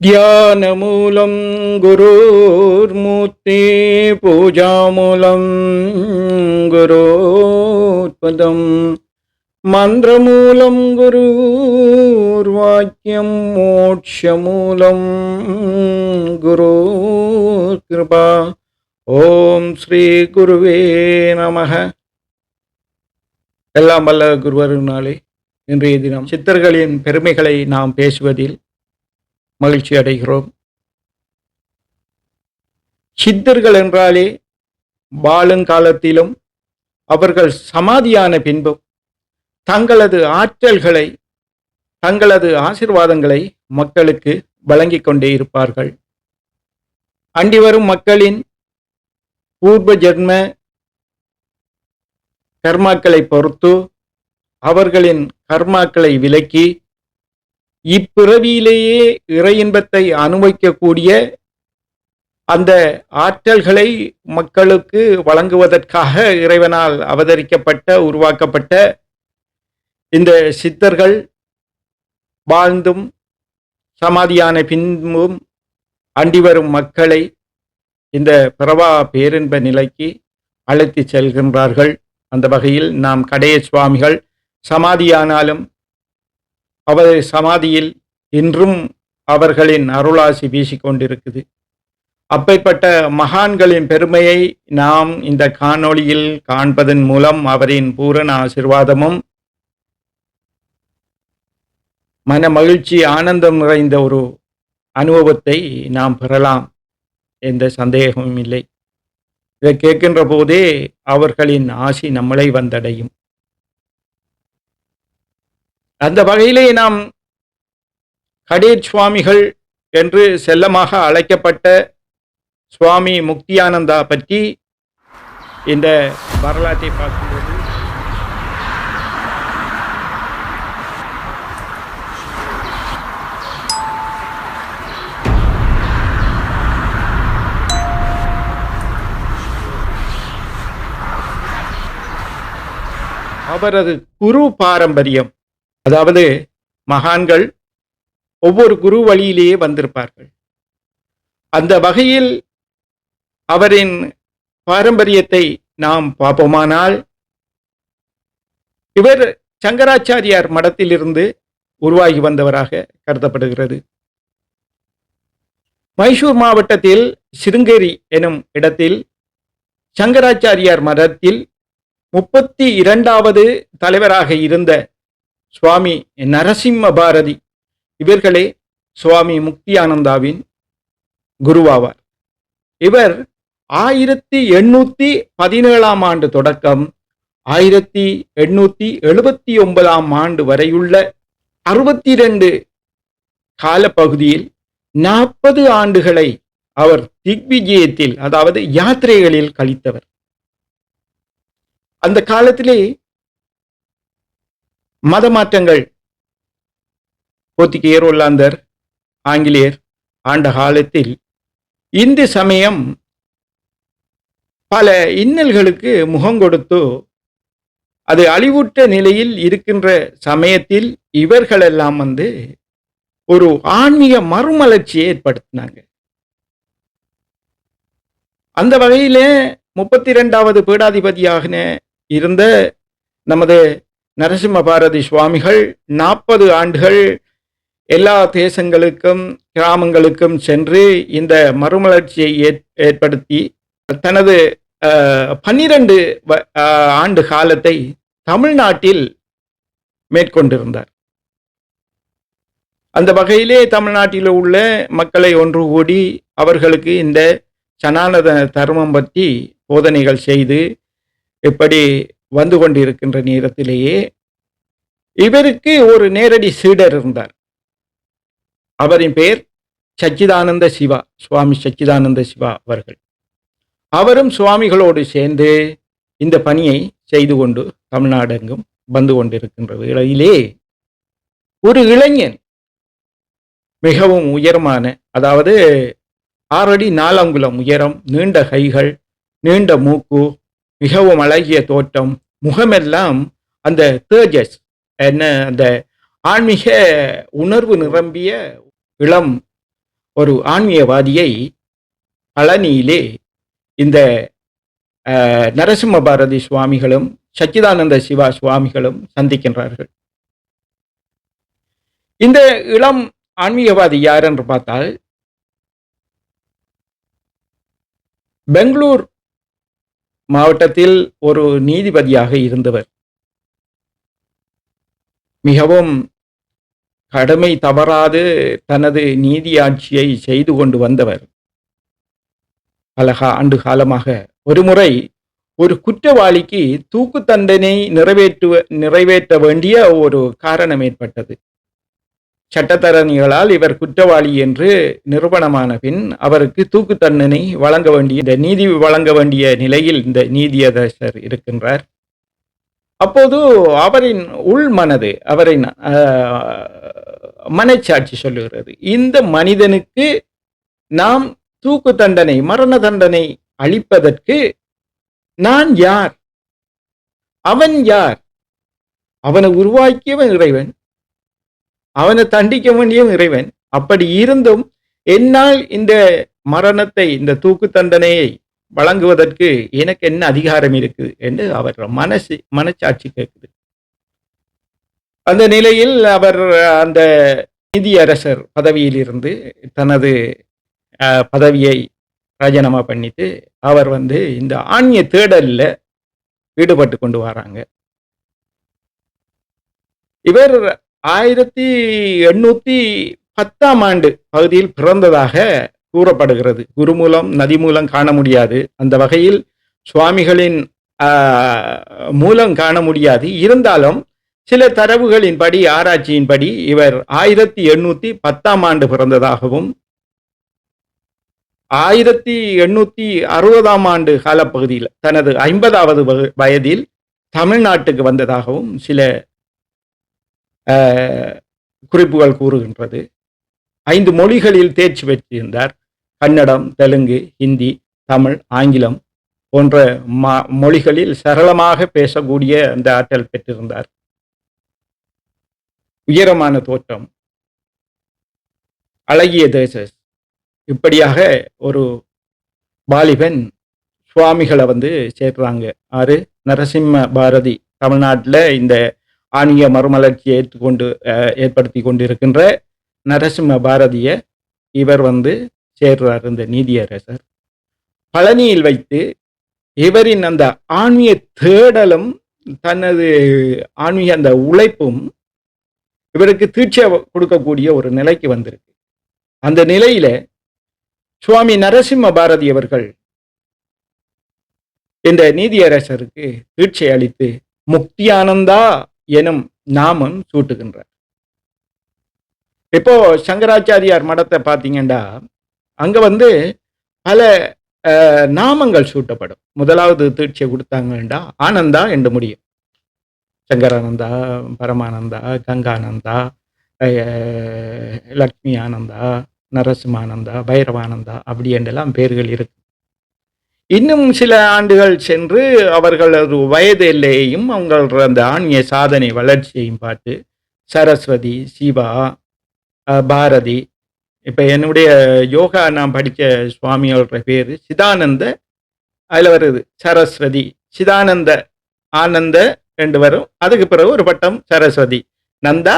தியானமூலம் குருர்மூர்த்தி பூஜாமூலம் குருத்பதம் மந்திரமூலம் குருர்வாக்கியம் மோட்சமூலம் குரு கிருபா. ஓம் ஸ்ரீ குருவே நமக. எல்லாம் வல்ல குருவருனாலே இன்றைய தினம் சித்தர்களின் பெருமைகளை நாம் பேசுவதில் மகிழ்ச்சி அடைகிறோம். சித்தர்கள் என்றாலே வாழுங்காலத்திலும் அவர்கள் சமாதியான பின்பும் தங்களது ஆற்றல்களை, தங்களது ஆசீர்வாதங்களை மக்களுக்கு வழங்கிக் கொண்டே இருப்பார்கள். அண்டி வரும் மக்களின் பூர்வ ஜென்ம கர்மாக்களை பொறுத்து அவர்களின் கர்மாக்களை விலக்கி இப்பிறவியிலேயே இறை இன்பத்தை அனுபவிக்கக்கூடிய அந்த ஆற்றல்களை மக்களுக்கு வழங்குவதற்காக இறைவனால் அவதரிக்கப்பட்ட உருவாக்கப்பட்ட இந்த சித்தர்கள் வாழ்ந்தும் சமாதியான பின்பும் அண்டி வரும் மக்களை இந்த பிறவா பேரின்ப நிலைக்கு அழைத்து செல்கின்றார்கள். அந்த வகையில் நாம் கடைய சுவாமிகள் சமாதியானாலும் அவர் சமாதியில் இன்றும் அவர்களின் அருளாசி வீசிக்கொண்டிருக்குது. அப்பேற்பட்ட மகான்களின் பெருமையை நாம் இந்த காணொளியில் காண்பதன் மூலம் அவரின் பூரண ஆசீர்வாதமும் மன மகிழ்ச்சி ஆனந்தம் நிறைந்த ஒரு அனுபவத்தை நாம் பெறலாம், எந்த சந்தேகமும் இல்லை. இதை கேட்கின்ற போதே அவர்களின் ஆசி நம்மளை வந்தடையும். அந்த வகையிலே நாம் கடேர் சுவாமிகள் என்று செல்லமாக அழைக்கப்பட்ட சுவாமி முக்தியானந்தா பற்றி இந்த வரலாற்றை பார்க்கும்போது அவரது குரு பாரம்பரியம், அதாவது மகான்கள் ஒவ்வொரு குரு வழியிலேயே வந்திருப்பார்கள். அந்த வகையில் அவரின் பாரம்பரியத்தை நாம் பார்ப்போமானால், இவர் சங்கராச்சாரியார் மடத்திலிருந்து உருவாகி வந்தவராக கருதப்படுகிறது. மைசூர் மாவட்டத்தில் சிருங்கேரி எனும் இடத்தில் சங்கராச்சாரியார் மடத்தில் 32வது தலைவராக இருந்த சுவாமி நரசிம்ம பாரதி இவர்களே சுவாமி முக்தியானந்தாவின் குருவாவார். இவர் 1817ஆம் ஆண்டு தொடக்கம் 1879ஆம் ஆண்டு வரையுள்ள 62 காலப்பகுதியில் 40 ஆண்டுகளை அவர் திக்விஜயத்தில், அதாவது யாத்திரைகளில் கழித்தவர். அந்த காலத்திலே மத மாற்றங்கள், போர்த்துகேயர், ஒல்லாந்தர், ஆங்கிலேயர் ஆண்ட காலத்தில் இந்து சமயம் பல இன்னல்களுக்கு முகம் கொடுத்து அது அழிவுற்ற நிலையில் இருக்கின்ற சமயத்தில் இவர்களெல்லாம் ஒரு ஆன்மீக மறுமலர்ச்சியை ஏற்படுத்தினாங்க. அந்த வகையிலே 32வது பீடாதிபதியாக இருந்த நமது நரசிம்ம பாரதி சுவாமிகள் 40 ஆண்டுகள் எல்லா தேசங்களுக்கும் கிராமங்களுக்கும் சென்று இந்த மறுமலர்ச்சியை ஏற்படுத்தி தனது 12 ஆண்டு காலத்தை தமிழ்நாட்டில் மேற்கொண்டிருந்தார். அந்த வகையிலே தமிழ்நாட்டில் உள்ள மக்களை ஒன்று கூடி அவர்களுக்கு இந்த சனாதன தர்மம் பற்றி போதனைகள் செய்து இப்படி வந்து கொண்டிருக்கின்ற நேரத்திலேயே இவருக்கு ஒரு நேரடி சீடர் இருந்தார். அவரின் பெயர் சச்சிதானந்த சிவா, சுவாமி சச்சிதானந்த சிவா அவர்கள். அவரும் சுவாமிகளோடு சேர்ந்து இந்த பணியை செய்து கொண்டு தமிழ்நாடெங்கும் வந்து கொண்டிருக்கின்ற வேளையிலே ஒரு இளைஞன் மிகவும் உயரமான, அதாவது 6 அடி 4 அங்குலம் உயரம், நீண்ட கைகள், நீண்ட மூக்கு, மிகவும் அழகிய தோற்றம், முகமெல்லாம் அந்த தேஜஸ் என்ன அந்த ஆன்மீக உணர்வு நிரம்பிய இளம் ஒரு ஆன்மீகவாதியை பழனியிலே இந்த நரசிம்ம பாரதி சுவாமிகளும் சச்சிதானந்த சிவா சுவாமிகளும் சந்திக்கின்றார்கள். இந்த இளம் ஆன்மீகவாதி யார் என்று பார்த்தால், பெங்களூர் மாவட்டத்தில் ஒரு நீதிபதியாக இருந்தவர். மிகவும் கடமை தவறாது தனது நீதியாட்சியை செய்து கொண்டு வந்தவர். பல ஆண்டு காலமாக ஒருமுறை ஒரு குற்றவாளிக்கு தூக்கு தண்டனை நிறைவேற்ற வேண்டிய ஒரு காரணம் ஏற்பட்டது. சட்டத்தரணிகளால் இவர் குற்றவாளி என்று நிரூபணமான பின் அவருக்கு தூக்கு தண்டனை வழங்க வேண்டிய, இந்த நீதி வழங்க வேண்டிய நிலையில் இந்த நீதியரசர் இருக்கின்றார். அப்போது அவரின் உள் மனது, அவரின் மனச்சாட்சி சொல்லுகிறது, இந்த மனிதனுக்கு நாம் தூக்கு தண்டனை, மரண தண்டனை அளிப்பதற்கு நான் யார்? அவன் யார்? அவனை உருவாக்கியவன் இறைவன், அவனை தண்டிக்க வேண்டியவன் இறைவன். அப்படி இருந்தும் என்னால் இந்த மரணத்தை, இந்த தூக்கு தண்டனையை வழங்குவதற்கு எனக்கு என்ன அதிகாரம் இருக்குது என்று அவர் மனச்சாட்சி கேட்குது. அந்த நிலையில் அவர் அந்த நீதியரசர் பதவியில் இருந்து தனது பதவியை ராஜினாமா பண்ணிட்டு அவர் இந்த ஆன்மீக தேடலில் ஈடுபட்டு கொண்டு வராங்க. இவர் 1810ஆம் ஆண்டு பகுதியில் பிறந்ததாக கூறப்படுகிறது. குரு மூலம் நதி மூலம் காண முடியாது, அந்த வகையில் சுவாமிகளின் மூலம் காண முடியாது. இருந்தாலும் சில தரவுகளின்படி, ஆராய்ச்சியின்படி இவர் 1810ஆம் ஆண்டு பிறந்ததாகவும் 1860ஆம் ஆண்டு காலப்பகுதியில் தனது 50வது வயதில் தமிழ்நாட்டுக்கு வந்ததாகவும் சில குறிப்புகள் கூறுகின்றது. 5 மொழிகளில் தேர்ச்சி பெற்றிருந்தார். கன்னடம், தெலுங்கு, ஹிந்தி, தமிழ், ஆங்கிலம் போன்ற மொழிகளில் சரளமாக பேசக்கூடிய அந்த ஆற்றல் பெற்றிருந்தார். உயரமான தோற்றம், அழகிய தேசஸ். இப்படியாக ஒரு வாலிபன் சுவாமிகளை சேர்றாங்க. ஆறு நரசிம்ம பாரதி தமிழ்நாட்டில் இந்த ஆன்மீக மறுமலர்ச்சியை ஏற்படுத்தி கொண்டிருக்கின்ற நரசிம்ம பாரதிய இவர் சேர்றார். இந்த நீதியரசர் பழனியில் வைத்து இவரின் அந்த ஆன்மீக தேடலும் தனது ஆன்மீக அந்த உழைப்பும் இவருக்கு தீட்சை கொடுக்கக்கூடிய ஒரு நிலைக்கு வந்திருக்கு. அந்த நிலையில சுவாமி நரசிம்ம பாரதி அவர்கள் இந்த நீதியரசருக்கு தீட்சை அளித்து முக்தியானந்தா எனும் நாமம் சூட்டுகின்றார். இப்போ சங்கராச்சாரியார் மடத்தை பார்த்தீங்கன்னா அங்க பல நாமங்கள் சூட்டப்படும். முதலாவது தீட்சை கொடுத்தாங்கன்னா ஆனந்தா என்று முடியும். சங்கரானந்தா, பரமானந்தா, கங்கானந்தா, லக்ஷ்மி ஆனந்தா, நரசிம்மானந்தா, பைரவானந்தா அப்படி என்றெல்லாம் பேர்கள் இருக்கு. இன்னும் சில ஆண்டுகள் சென்று அவர்களது வயது எல்லையையும் அவங்கள அந்த ஆன்மீக சாதனை வளர்ச்சியையும் பார்த்து சரஸ்வதி, சிவா, பாரதி, இப்போ என்னுடைய யோகா நான் படித்த சுவாமியோட பேர் சிதானந்த, அதில் வருது சரஸ்வதி, சிதானந்த, ஆனந்த ரெண்டு வரும். அதுக்கு பிறகு ஒரு பட்டம் சரஸ்வதி, நந்தா,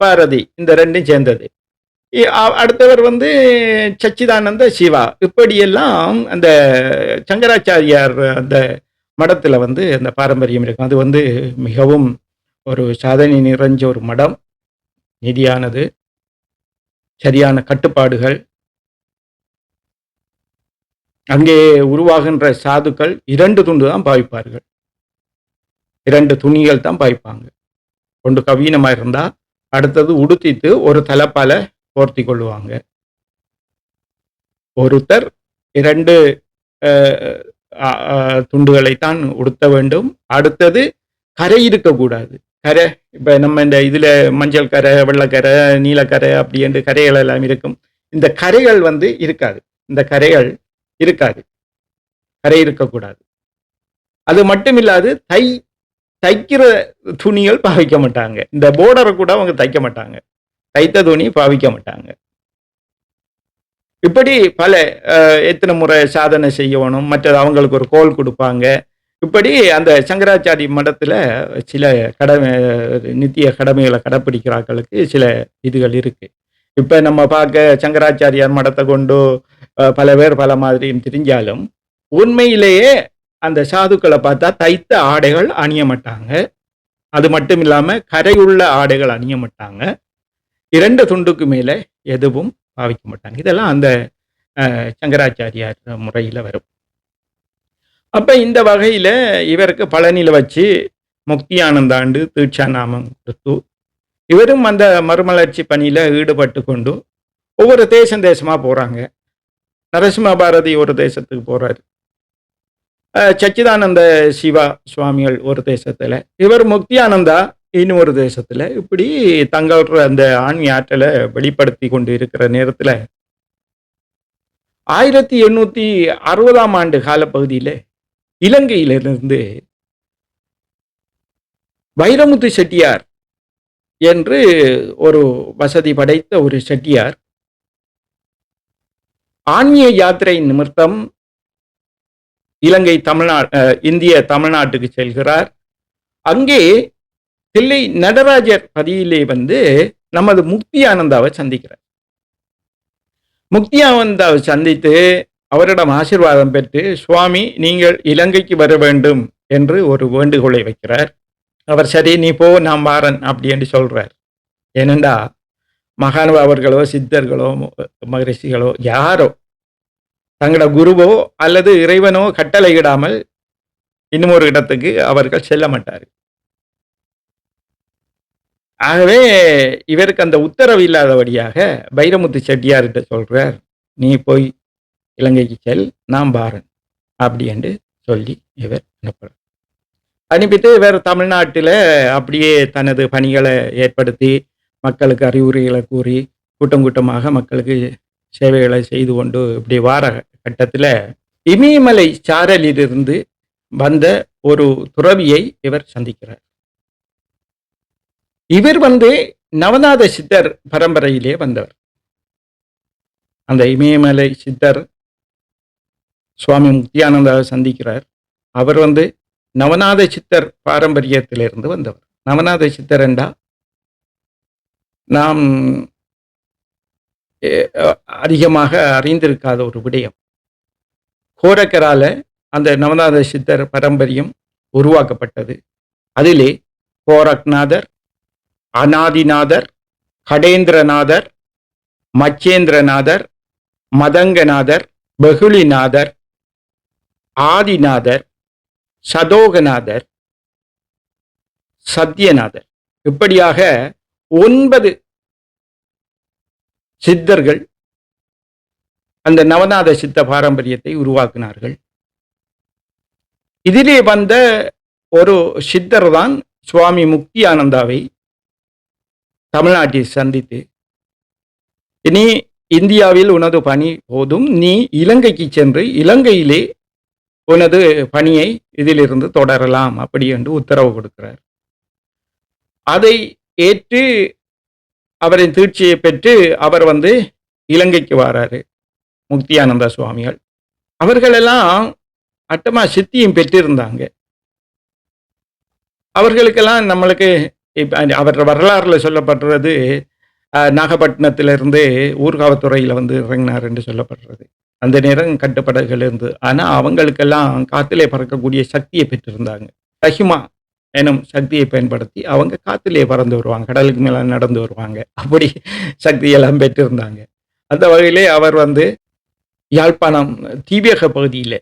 பாரதி, இந்த ரெண்டும் சேர்ந்தது. அடுத்தவர் சச்சிதானந்த சிவா. இப்படியெல்லாம் அந்த சங்கராச்சாரியார் அந்த மடத்தில் அந்த பாரம்பரியம் இருக்கும். அது மிகவும் ஒரு சாதனை நிறைஞ்ச ஒரு மடம். நிதியானது, சரியான கட்டுப்பாடுகள். அங்கே உருவாகின்ற சாதுக்கள் 2 துண்டு தான் பாவிப்பார்கள், 2 துணிகள் தான் பாய்ப்பாங்க. ஒன்று கவீனமாக இருந்தால் அடுத்தது உடுத்திட்டு ஒரு தலைப்பால போர்த்தி கொள்ளுவாங்க. ஒருத்தர் 2 துண்டுகளைத்தான் உடுத்த வேண்டும். அடுத்தது கரை இருக்கக்கூடாது. கரை இப்போ நம்ம இந்த இதில் மஞ்சள் கரை, வெள்ளைக்கரை, நீலக்கரை அப்படி என்று கரைகள் எல்லாம் இருக்கும். இந்த கரைகள் இருக்காது. இந்த கரைகள் இருக்காது, கரை இருக்கக்கூடாது. அது மட்டும் இல்லாது தைக்கிற துணிகள் பாவிக்க மாட்டாங்க. இந்த போர்டரை கூட அவங்க தைக்க மாட்டாங்க, தைத்த துணி பாவிக்க மாட்டாங்க. இப்படி பல எத்தனை முறை சாதனை செய்யணும், மற்றது அவங்களுக்கு ஒரு கோல் கொடுப்பாங்க. இப்படி அந்த சங்கராச்சாரி மடத்துல சில கடமை நித்திய கடமைகளை கடைப்பிடிக்கிறார்களுக்கு சில இதுகள் இருக்கு. இப்ப நம்ம பார்க்க சங்கராச்சாரியார் மடத்தை கொண்டு பல பேர் பல மாதிரியும் திரிஞ்சாலும், உண்மையிலேயே அந்த சாதுக்களை பார்த்தா தைத்த ஆடைகள் அணிய மாட்டாங்க. அது மட்டும் இல்லாம கரையுள்ள ஆடைகள் அணிய மாட்டாங்க. 2 துண்டுக்கு மேல எதுவும் பாவிக்க மாட்டாங்க. இதெல்லாம் அந்த சங்கராச்சாரியார் முறையில வரும். அப்ப இந்த வகையில இவருக்கு பழனியில வச்சு முக்தி ஆனந்தாண்டு தீட்சா நாமம் கொடுத்து, இவரும் அந்த மறுமலர்ச்சி பணியில ஈடுபட்டு கொண்டு ஒவ்வொரு தேசமா போறாங்க. நரசிம்ம பாரதி ஒரு தேசத்துக்கு போறாரு. சச்சிதானந்த சிவா சுவாமிகள் ஒரு தேசத்துல, இவர் முக்தியானந்தா இன்னொரு தேசத்துல, இப்படி தங்களோட அந்த ஆன்மீக ஆற்றலை வெளிப்படுத்தி கொண்டு இருக்கிற நேரத்துல 1860ஆம் ஆண்டு காலப்பகுதியில இலங்கையிலிருந்து வைரமுத்து செட்டியார் என்று ஒரு வசதி படைத்த ஒரு செட்டியார் ஆன்மீக யாத்திரை நிமித்தம் இலங்கை இந்திய தமிழ்நாட்டுக்கு செல்கிறார். அங்கே தில்லை நடராஜர் பதியிலே வந்து நமது முக்தி ஆனந்தாவை சந்திக்கிறார். முக்தி ஆனந்தாவை சந்தித்து அவரிடம் ஆசீர்வாதம் பெற்று, சுவாமி நீங்கள் இலங்கைக்கு வர வேண்டும் என்று ஒரு வேண்டுகோளை வைக்கிறார். அவர் சரி நீ போ நான் வாரன் அப்படி என்று சொல்றார். ஏனென்றா மகானுபாவர்களோ சித்தர்களோ மகரிஷிகளோ யாரோ தங்களோட குருவோ அல்லது இறைவனோ கட்டளையிடாமல் இன்னும் ஒரு இடத்துக்கு அவர்கள் செல்ல மாட்டார்கள். ஆகவே இவருக்கு அந்த உத்தரவு இல்லாதபடியாக வைரமுத்து செட்டியார்கிட்ட சொல்றார், நீ போய் இலங்கைக்கு செல் நான் பாரன் அப்படி என்று சொல்லி இவர் அனுப்புறார். அனுப்பிட்டு இவர் தமிழ்நாட்டில் அப்படியே தனது பணிகளை ஏற்படுத்தி மக்களுக்கு அறிவுரைகளை கூறி கூட்டம் கூட்டமாக மக்களுக்கு சேவைகளை செய்து கொண்டு இப்படி வார கட்டத்தில் இமயமலை சாரலிலிருந்து வந்த ஒரு துறவியை இவர் சந்திக்கிறார். இவர் வந்து நவநாத சித்தர் பரம்பரையிலே வந்தவர். அந்த இமயமலை சித்தர் சுவாமி முக்தியானந்தாவை சந்திக்கிறார். அவர் வந்து நவநாத சித்தர் பாரம்பரியத்திலிருந்து வந்தவர். நவநாத சித்தர் என்றா நாம் அதிகமாக அறிந்திருக்காத ஒரு விடயம். கோரக்கரால அந்த நவநாத சித்தர் பாரம்பரியம் உருவாக்கப்பட்டது. அதிலே கோரக்நாதர், அநாதிநாதர், கடேந்திரநாதர், மச்சேந்திரநாதர், மதங்கநாதர், பகுலிநாதர், ஆதிநாதர், சதோகநாதர், சத்யநாதர் இப்படியாக 9 சித்தர்கள் அந்த நவநாத சித்த பாரம்பரியத்தை உருவாக்கினார்கள். இதிலே வந்த ஒரு சித்தர் தான் சுவாமி முக்தி ஆனந்தாவை தமிழ்நாட்டில் சந்தித்து, இனி இந்தியாவில் உனது பணி போதும், நீ இலங்கைக்கு சென்று இலங்கையிலே உனது பணியை இதிலிருந்து தொடரலாம் அப்படி என்று உத்தரவு கொடுக்கிறார். அதை ஏற்று அவரின் தீட்சியை பெற்று அவர் வந்து இலங்கைக்கு வராரு முக்தியானந்த சுவாமிகள். அவர்களெல்லாம் அட்டமா சித்தியும் பெற்றிருந்தாங்க. அவர்களுக்கெல்லாம் நம்மளுக்கு அவர் வரலாறுல சொல்லப்படுறது நாகப்பட்டினத்திலிருந்து ஊர்காவத்துறையில் வந்து இறங்கினார் என்று சொல்லப்படுறது. அந்த நேரம் கட்டுப்படகுகள் இருந்து, ஆனா அவங்களுக்கெல்லாம் காத்திலே பறக்கக்கூடிய சக்தியை பெற்றிருந்தாங்க. ரஹிமா எனும் சக்தியை பயன்படுத்தி அவங்க காத்திலே பறந்து வருவாங்க, கடலுக்கு மேல நடந்து வருவாங்க. அப்படி சக்தியெல்லாம் பெற்றிருந்தாங்க. அந்த வகையிலே அவர் வந்து யாழ்ப்பாணம் தீபேக பகுதியிலே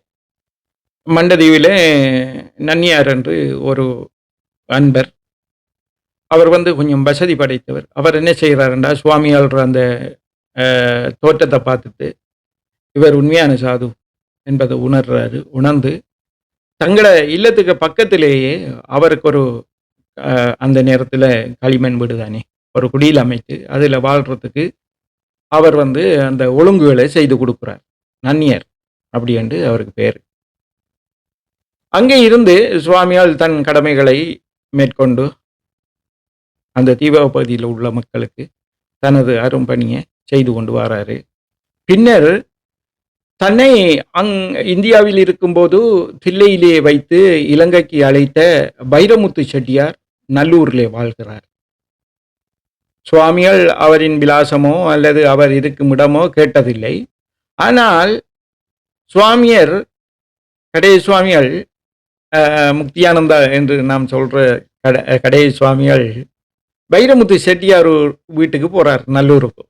மண்டதீவிலே நன்னியார் என்று ஒரு அன்பர், அவர் வந்து கொஞ்சம் வசதி படைத்தவர். அவர் என்ன செய்கிறாருண்டா, சுவாமியாளர் அந்த தோற்றத்தை பார்த்துட்டு இவர் உண்மையான சாது என்பதை உணர்றாரு. உணர்ந்து தங்கள இல்லத்துக்கு பக்கத்திலேயே அவருக்கு ஒரு அந்த நேரத்தில் களிமண் வீடு தானே ஒரு குடியில் அமைத்து அதில் வாழ்றதுக்கு அவர் வந்து அந்த ஒழுங்குகளை செய்து கொடுக்குறார். நன்னியர் அப்படி என்று அவருக்கு பேர். அங்கே இருந்து சுவாமியால் தன் கடமைகளை மேற்கொண்டு அந்த தீப பகுதியில் உள்ள மக்களுக்கு தனது அரும்பணியை செய்து கொண்டு வராரு. பின்னர் தன்னை அங் இந்தியாவில் இருக்கும்போது தில்லையிலே வைத்து இலங்கைக்கு அழைத்த வைரமுத்து செட்டியார் நல்லூரிலே வாழ்கிறார். சுவாமிகள் அவரின் விலாசமோ அல்லது அவர் இருக்கும் இடமோ கேட்டதில்லை. ஆனால் சுவாமியர் கடை சுவாமிகள் முக்தியானந்தா என்று நாம் சொல்ற கடை சுவாமிகள் வைரமுத்து செட்டியார் வீட்டுக்கு போறார் நல்லூருக்கு.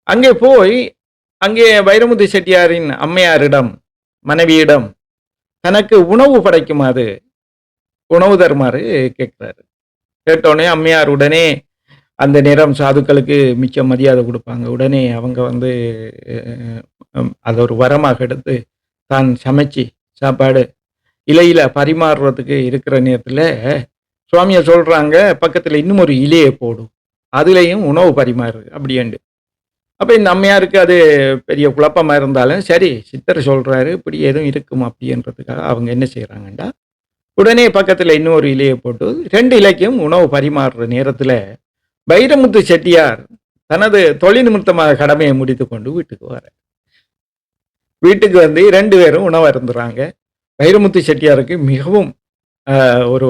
அங்கே போய் அங்கே வைரமுத்து செட்டியாரின் அம்மையாரிடம் மனைவியிடம் தனக்கு உணவு படைக்குமாறு உணவு தருமாறு கேட்கிறாரு. கேட்டோடனே அம்மையார் உடனே அந்த நேரம் சாதுக்களுக்கு மிச்ச மரியாதை கொடுப்பாங்க. உடனே அவங்க வந்து அதை ஒரு வரமாக எடுத்து தான் சமைச்சு சாப்பாடு இலையில பரிமாறுறதுக்கு இருக்கிற நேரத்தில் சுவாமியை சொல்றாங்க, பக்கத்தில் இன்னும் ஒரு இலையை போடும், அதுலேயும் உணவு பரிமாறு அப்படின்ட்டு. அப்போ இந்த அம்மையாருக்கு அது பெரிய குழப்பமாக இருந்தாலும் சரி சித்தர் சொல்கிறாரு இப்படி எதுவும் இருக்கும் அப்படின்றதுக்காக அவங்க என்ன செய்கிறாங்கண்டா உடனே பக்கத்தில் இன்னொரு இலையை போட்டு 2 இலைக்கும் உணவு பரிமாறுற நேரத்தில் வைரமுத்து செட்டியார் தனது தொழில் நிமித்தமாக கடமையை முடித்து கொண்டு வீட்டுக்கு வர வீட்டுக்கு வந்து 2 பேரும் உணவு இருந்துறாங்க. வைரமுத்து செட்டியாருக்கு மிகவும் ஒரு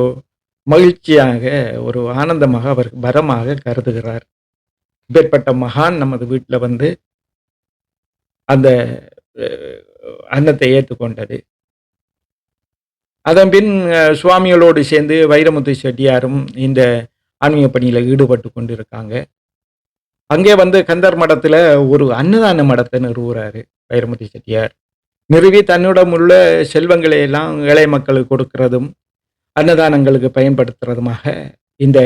மகிழ்ச்சியாக ஒரு ஆனந்தமாக அவருக்கு வரமாக கருதுகிறார். இப்பேற்பட்ட மகான் நமது வீட்டில் வந்து அந்த அன்னத்தை ஏற்றுக்கொண்டது. அதன் பின் சுவாமிகளோடு சேர்ந்து வைரமுத்து செட்டியாரும் இந்த ஆன்மீக பணியில் ஈடுபட்டு கொண்டு இருக்காங்க. அங்கே வந்து கந்தர் மடத்தில் ஒரு அன்னதான மடத்தை நிறுவுறாரு வைரமுத்து செட்டியார். நிறுவி தன்னிடம் உள்ள செல்வங்களை எல்லாம் ஏழை மக்களுக்கு கொடுக்கிறதும் அன்னதானங்களுக்கு பயன்படுத்துறதுமாக இந்த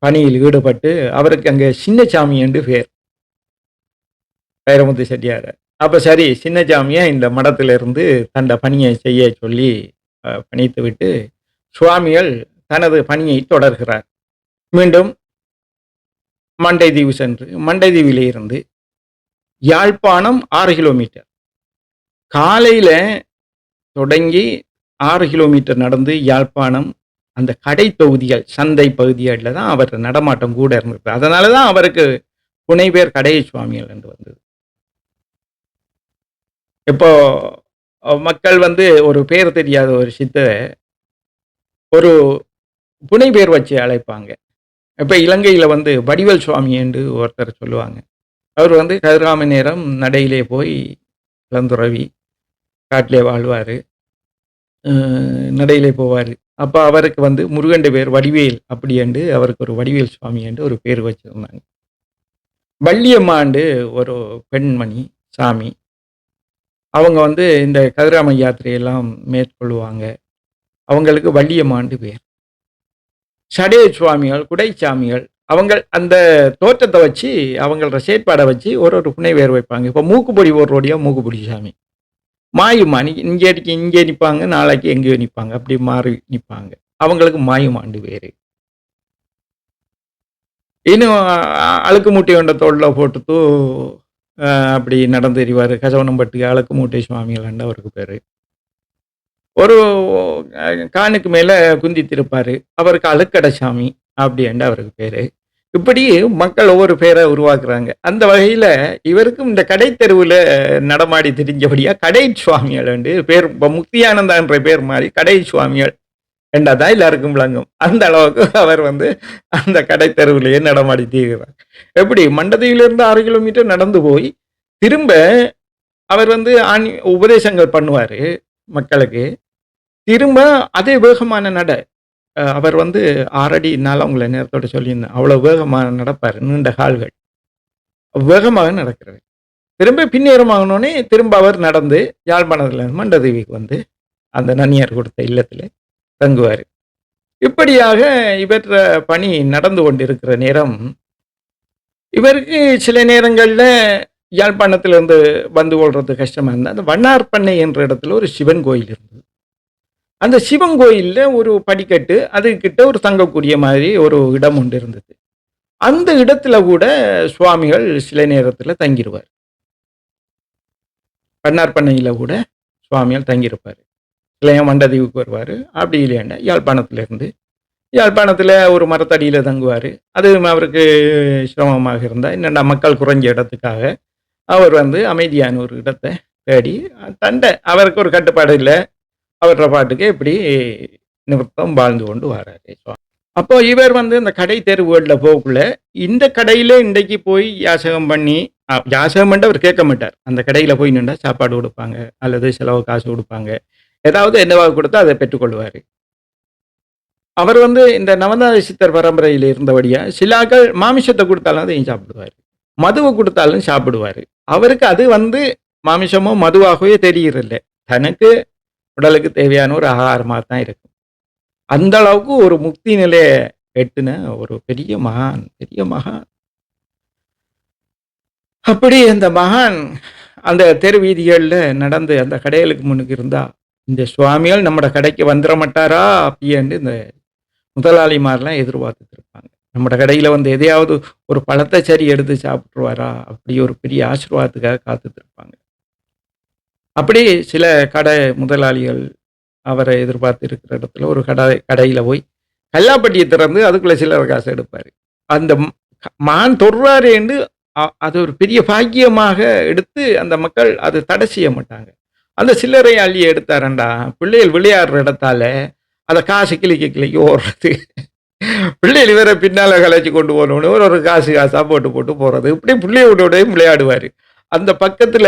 பணியில் ஈடுபட்டு அவருக்கு அங்கே சின்னசாமி என்று பேர் வைரமுத்து செட்டியார். அப்போ சரி சின்னசாமியை இந்த மடத்திலிருந்து தன்னை பணியை செய்ய சொல்லி பணித்து விட்டு சுவாமிகள் தனது பணியை தொடர்கிறார். மீண்டும் மண்டைதீவு சென்று மண்டைதீவிலே இருந்து யாழ்ப்பாணம் 6 கிலோமீட்டர் காலையில் தொடங்கி 6 கிலோமீட்டர் நடந்து யாழ்ப்பாணம் அந்த கடை தொகுதிகள் சந்தை பகுதிகளில் தான் அவர் நடமாட்டம் கூட இருந்தது. அதனால தான் அவருக்கு புனை பேர் கடை சுவாமிகள் என்று வந்தது. இப்போ மக்கள் வந்து ஒரு பேர் தெரியாத ஒரு சித்தரை ஒரு புனை பேர் வச்சு அழைப்பாங்க. இப்போ இலங்கையில் வந்து வடிவல் சுவாமி என்று ஒருத்தர் சொல்லுவாங்க. அவர் வந்து கதிராம நேரம் நடையிலே போய் கலந்துறவி காட்டிலே வாழ்வார், நடையிலே போவார். அப்போ அவருக்கு வந்து முருகன் பேர் வடிவேல் அப்படி என்று அவருக்கு ஒரு வடிவேல் சுவாமி என்று ஒரு பேர் வச்சுருந்தாங்க. வள்ளியம்மாண்டு ஒரு பெண்மணி சாமி, அவங்க வந்து இந்த கதிராம யாத்திரையெல்லாம் மேற்கொள்ளுவாங்க. அவங்களுக்கு வள்ளியம்மாண்டு பேர். சடைய சுவாமிகள் குடைச்சாமிகள் அவங்க அந்த தோற்றத்தை வச்சு அவங்களோட செயற்பாடை வச்சு ஒரு புனை பேர் வைப்பாங்க. இப்போ மூக்குப்பொடி ஓடுறோடியா மூக்குப்பொடி சாமி, மாயுமா இங்கே நிற்பாங்க, நாளைக்கு எங்கேயோ நிற்பாங்க, அப்படி மாறி நிற்பாங்க. அவங்களுக்கு மாயுமாண்டு பேர். இன்னும் அழுக்கு மூட்டை கொண்ட தோளில் போட்டுட்டு அப்படி நடந்து தெரிவார். கசவனம்பட்டு அழுக்கு மூட்டை சுவாமிகள் அவருக்கு பேர். ஒரு கானுக்கு மேலே குந்தி திருப்பார், அவருக்கு அழுக்கடை சாமி அப்படி அவருக்கு பேர். இப்படி மக்கள் ஒவ்வொரு பேரை உருவாக்குறாங்க. அந்த வகையில் இவருக்கும் இந்த கடை தெருவில் நடமாடி தெரிஞ்சபடியாக கடை சுவாமிகள் பேர். இப்போ முக்தியானந்தா என்ற பேர் மாதிரி கடை சுவாமிகள் என்றதான் எல்லாருக்கும் விளங்கும். அந்த அளவுக்கு அவர் வந்து அந்த கடை தெருவிலேயே நடமாடி தீர்கிறார். எப்படி மண்டதீவிலிருந்து 6 கிலோமீட்டர் நடந்து போய் திரும்ப அவர் வந்து உபதேசங்கள் பண்ணுவார் மக்களுக்கு. திரும்ப அதே வேகமான நட, அவர் வந்து 6 அடி நாள் உங்களை நேரத்தோட சொல்லியிருந்தேன், அவ்வளோ வேகமாக நடப்பார், நீண்ட கால்கள், வேகமாக நடக்கிறார். திரும்ப பின்னேறமாகனோடனே திரும்ப அவர் நடந்து யாழ்ப்பாணத்தில் மண்டதேவிக்கு வந்து அந்த நன்னியார் கொடுத்த இல்லத்தில் தங்குவார். இப்படியாக இவற்ற பணி நடந்து கொண்டிருக்கிற நேரம் இவருக்கு சில நேரங்களில் யாழ்ப்பாணத்திலிருந்து வந்து கொள்வது கஷ்டமாக இருந்தது. அந்த வண்ணார்பண்ணை என்ற இடத்துல ஒரு சிவன் கோயில் இருந்தது. அந்த சிவன் கோயிலில் ஒரு படிக்கட்டு, அதுக்கிட்ட ஒரு தங்கக்கூடிய மாதிரி ஒரு இடம் ஒன்று இருந்தது. அந்த இடத்துல கூட சுவாமிகள் சில நேரத்தில் தங்கிடுவார். வண்ணார்பண்ணையில் கூட சுவாமிகள் தங்கியிருப்பார். இல்லையா மண்டதீவுக்கு வருவார், அப்படி இல்லையாண்டா யாழ்ப்பாணத்தில் ஒரு மரத்தடியில் தங்குவார். அது அவருக்கு சிரமமாக இருந்தால் என்னென்னா மக்கள் குறைஞ்ச இடத்துக்காக அவர் வந்து அமைதியான ஒரு இடத்த தேடி அவருக்கு ஒரு கட்டுப்பாடு இல்ல. அவர்ற பாட்டுக்கு இப்படி நிமித்தம் வாழ்ந்து கொண்டு வராரு. அப்போ இவர் வந்து இந்த கடை தெருவுகள்ல போகக்குள்ள, இந்த கடையில இன்றைக்கு போய் யாசகம் பண்ணி யாசகம் பண்ணி அவர் கேட்க மாட்டார். அந்த கடையில போய் நின்றா சாப்பாடு குடுப்பாங்க, அல்லது செலவு காசு குடுப்பாங்க. ஏதாவது என்னவா குடுத்தா அத பெற்றுக்கொள்வாரு. அவர் வந்து இந்த நவநாத சித்தர் பரம்பரையில இருந்தபடியா, சிலாக்கள் மாமிசத்த குடுத்தாலும் அதையும் சாப்பிடுவாரு. மதுவ குடுத்தாலும் சாப்பிடுவாரு. அவருக்கு அது வந்து மாமிசமோ, மதுவாகவே தெரியறதில்ல. தனக்கு உடலுக்கு தேவையான ஒரு ஆகாரமா தான் இருக்கு. அந்த அளவுக்கு ஒரு முக்தி நிலைய எட்டுன ஒரு பெரிய மகான், பெரிய மகான். அப்படி அந்த மகான் அந்த தெரு வீதிகள்ல நடந்து அந்த கடைகளுக்கு முன்னுக்கு இருந்தா, இந்த சுவாமிகள் நம்மட கடைக்கு வந்துர மாட்டாரா? அப்படின்னு இந்த முதலாளிமார்லாம் எதிர்பார்த்துட்டு இருப்பாங்க. நம்மட கடையில வந்து எதையாவது ஒரு பழத்த சரி எடுத்து சாப்பிட்டுருவாரா? அப்படி ஒரு பெரிய ஆசீர்வாதத்துக்காக காத்துட்டு இருப்பாங்க. அப்படி சில கடை முதலாளிகள் அவர எதிர்பார்த்து இருக்கிற இடத்துல ஒரு கடையில போய் கல்லாப்பெட்டிய திறந்து அதுக்குள்ள சில்லறை காசு எடுப்பாரு. அந்த மகான் தொடுறாரேன்னு அது ஒரு பெரிய பாக்கியமாக எடுத்து அந்த மக்கள் அத தடை செய்ய மாட்டாங்க. அந்த சில்லறை அள்ளி எடுத்தாரண்டா, பிள்ளைகள் விளையாடுற இடத்தால அத காசு கிழிக்க கிழிக்க ஓடுறது. பிள்ளைகள் இவர பின்னால கலைச்சு கொண்டு போனோனே ஒரு காசு காசா போட்டு போட்டு போறது. இப்படி பிள்ளைகளோடயும் விளையாடுவாரு. அந்த பக்கத்துல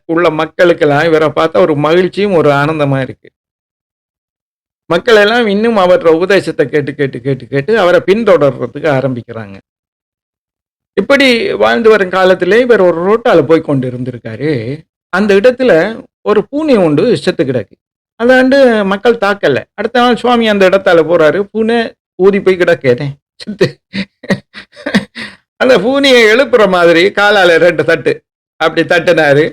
உள்ள மக்களுக்கெல்லாம் இவர பார்த்தா ஒரு மகிழ்ச்சியும், ஒரு ஆனந்தமா இருக்கு. மக்கள் எல்லாம் இன்னும் அவர உபதேசத்த கேட்டு, கேட்டு, கேட்டு, கேட்டு அவர பின்தொடர்றதுக்கு ஆரம்பிக்கிறாங்க. இப்படி வாழ்ந்து வரும் காலத்திலே இவர் ஒரு ரோட்டால போய் கொண்டு இருந்திருக்காரு. அந்த இடத்துல ஒரு பூனை ஒன்று செத்து கிடக்கு. அதாண்டு மக்கள் தாக்கல. அடுத்த நாள் சுவாமி அந்த இடத்தால போறாரு. பூனை ஊதி போய் கிடக்குதே செத்து. அந்த பூனைய எழுப்புற மாதிரி காலால 2 தட்டு. அப்படி தட்டுனாரு.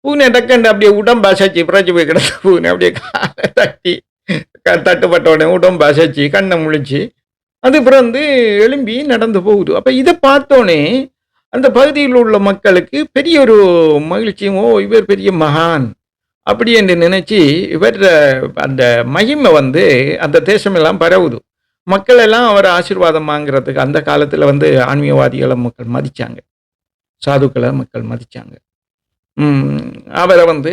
பூனை டக்குன்னு அப்படியே உடம்பு அசைச்சு புரச்சு போய் கிடந்த பூனை அப்படியே கால தட்டி தட்டுப்பட்ட உடனே உடம்பு அசைச்சு, கண்ண முழிச்சு, அது பிறந்து எழும்பி நடந்து போகுது. அப்ப இத பார்த்தோனே, அந்த பகுதியில் உள்ள மக்களுக்கு பெரிய ஒரு மகிழ்ச்சியும், "ஓ! இவர் பெரிய மகான்." அப்படி என்று நினைச்சு, இவர் அந்த மகிமை வந்து அந்த தேசமெல்லாம் பரவுது. மக்கள் எல்லாம் அவர ஆசீர்வாதம் வாங்குறதுக்கு அந்த காலத்துல வந்து ஆன்மீகவாதிகள மக்கள் மதிச்சாங்க. சாதுக்கள மக்கள் மதிச்சாங்க. அவர வந்து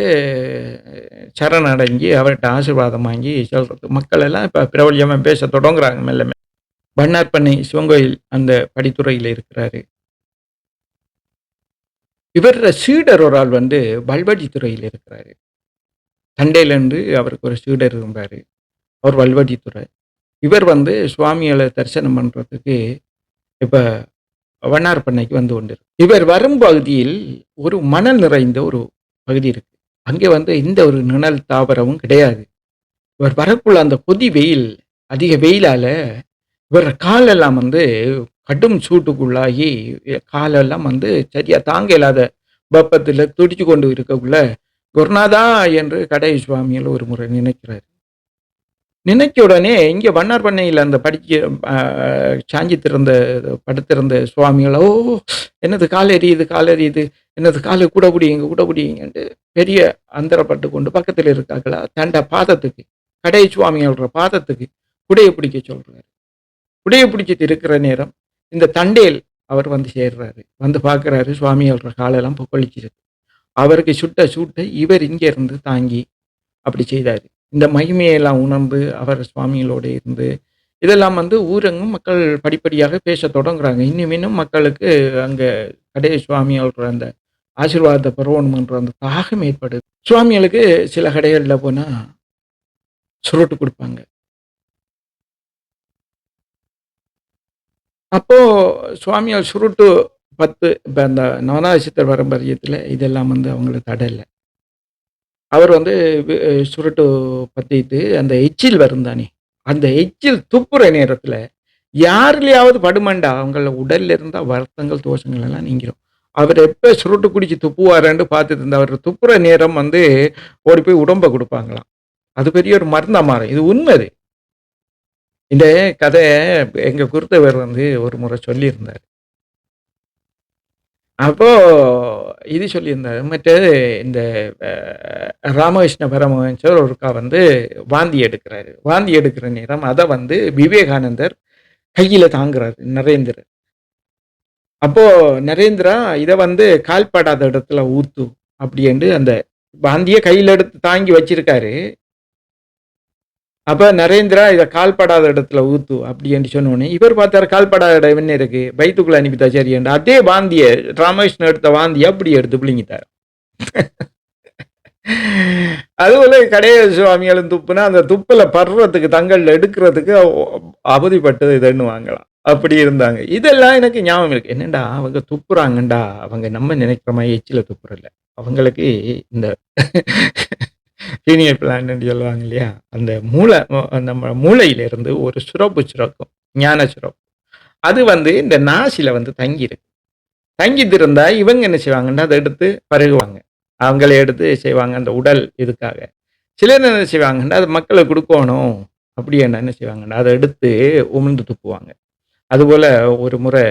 சரணடைஞ்சு, அவர்ட்ட ஆசீர்வாதம் வாங்கி சொல்றது. மக்கள் எல்லாம் இப்ப பிரபல்யமா பேசத் தொடங்குறாங்க மெல்ல மெல்ல. வண்ணார்பண்ணை சிவங்கோயில் அந்த படித்துறையில இருக்கிறாரு. இவர சீடர் ஒரு ஆள் வந்து வல்வடி துறையில இருக்கிறாரு. தண்டையிலருந்து அவருக்கு ஒரு சீடர் இருந்தாரு. அவர் வல்வடித்துறை. இவர் வந்து சுவாமிகள தரிசனம் பண்றதுக்கு இப்ப வண்ணார்பண்ணைக்கு வந்து இவர் வரும் பகுதியில் ஒரு மணல் நிறைந்த ஒரு பகுதி இருக்கு. அங்கே வந்து எந்த ஒரு நிழல் தாவரமும் கிடையாது. இவர் வரக்குள்ள அந்த கொதி வெயில், அதிக வெயிலால இவர் காலெல்லாம் வந்து கடும் சூட்டுக்குள்ளாகி, காலெல்லாம் வந்து சரியா தாங்க இயலாத வெப்பத்தில துடிச்சு கொண்டு இருக்கக்குள்ள, குருநாதா என்று கடை சுவாமிகள் ஒரு முறை நினைக்கிறாரு. நினைச்ச உடனே இங்க வண்ணார்பண்ணையில அந்த அ சாஞ்சி படுத்திருந்த சுவாமிகள், "ஓ! என்னது கால் எரியுது, கால் எரியுது. என்னது காலு கூட புடியுங்க, கூட புடியுங்கன்ட்டு" பெரிய அந்தரப்பட்டு கொண்டு பக்கத்துல இருக்காங்களா, தண்ட பாதத்துக்கு, கடை சுவாமிகளோட பாதத்துக்கு குடைய பிடிக்க சொல்றாரு. குடைய பிடிச்சிட்டு இருக்கிற நேரம், இந்த தண்டேல் அவர் வந்து சேர்றாரு. வந்து பார்க்குறாரு, சுவாமிகளோட காலெல்லாம் கொப்பளிச்சிருக்கு. அவருக்கு சுட்ட சூட்ட இவர் இங்க இருந்து தாங்கி அப்படி செய்தாரு. இந்த மகிமையெல்லாம் உணர்ந்து, அவர் சுவாமிகளோட இருந்து, இதெல்லாம் வந்து ஊரெங்கும் மக்கள் படிப்படியாக பேசத் தொடங்குறாங்க. இன்னும் இன்னும் மக்களுக்கு அங்க கடை சுவாமிகளோட அந்த ஆசீர்வாதத்த பெறணும்ன்ற அந்த தாகம் ஏற்படுது. சுவாமிகளுக்கு சில கடைகள்ல போனா சுருட்டு குடுப்பாங்க. அப்போ சுவாமிகள் சுருட்டு 10 இப்ப அந்த நவநாத சித்தர் பாரம்பரியத்துல இதெல்லாம் வந்து அவங்களுக்கு தடை இல்ல. அவர் வந்து சுருட்டு பத்திட்டு அந்த எச்சில் வரும் தானே, அந்த எச்சில் துப்புற நேரத்துல யாருலயாவது படுமாண்டா, அவங்கள உடல்ல இருந்த வருத்தங்கள், தோஷங்கள் எல்லாம் நீங்கிரும். அவர் எப்ப சுருட்டு குடிச்சு துப்புவாருன்னு பார்த்துட்டு இருந்த அவர் துப்புற நேரம் வந்து ஓடி போய் உடம்ப குடுப்பாங்களாம். அது பெரிய ஒரு மருந்தா மாறும். இது உண்மை இது. இந்த கதை எங்க குருத்தவர் வந்து ஒரு முறை சொல்லியிருந்தாரு. அப்போ இது சொல்லியிருந்தாரு. மற்றது இந்த ராமகிருஷ்ண பரமஹம்சர் ஒருக்கா வந்து வாந்தி எடுக்கிறாரு. வாந்தி எடுக்கிற நேரம் அத வந்து விவேகானந்தர் கையில தாங்குறாரு நரேந்திரர். அப்போ நரேந்திரா இத வந்து கால்படாத இடத்துல ஊத்து அப்படின்னு அந்த வாந்திய கையில எடுத்து தாங்கி வச்சிருக்காரு. அப்ப நரேந்திரா இத கால்படாத இடத்துல ஊத்து அப்படின்னு சொன்னோனே, இவர் பார்த்தாரு கால்படாத இடம் என்ன இருக்கு? வயித்துக்குள்ள அனுப்பிட்டா சரியாண்டு. அதே வாந்திய ராமகிருஷ்ணன் எடுத்த வாந்திய அப்படியே எடுத்து விழுங்கிட்டாரு. அதுபோல கடைய சுவாமிகளும் துப்புனா, அந்த துப்புல படுறதுக்கு தங்கள் எடுக்கிறதுக்கு அவதிப்பட்டு இத எண்ணுவாங்களாம். அப்படி இருந்தாங்க. இதெல்லாம் எனக்கு ஞாபகம் இருக்கு. என்னடா அவங்க துப்புறாங்கண்டா, அவங்க நம்ம நினைக்கிற மாரி எச்சில துப்புறல்ல. அவங்களுக்கு இந்த பீனியல் பிளான்ட்ன்னு சொல்லுவாங்க இல்லையா? அந்த நம்ம மூளையிலிருந்து ஒரு சுரப்பு சுரக்கும். ஞான சுரப்பு. அது வந்து இந்த நாசில வந்து தங்கியிருக்கு. தங்கிட்டு இருந்தா இவங்க என்ன செய்வாங்கன்னா, அத எடுத்து பருகுவாங்க. அவங்களே எடுத்து செய்வாங்க அந்த உடல் இதுக்காக. சிலர் என்ன செய்வாங்கன்னா, அது மக்களுக்கு குடுக்கோணும் அப்படின்னு என்ன செய்வாங்கன்னா, அத எடுத்து உமிழ்ந்து துப்புவாங்க. அதுபோல ஒரு முறை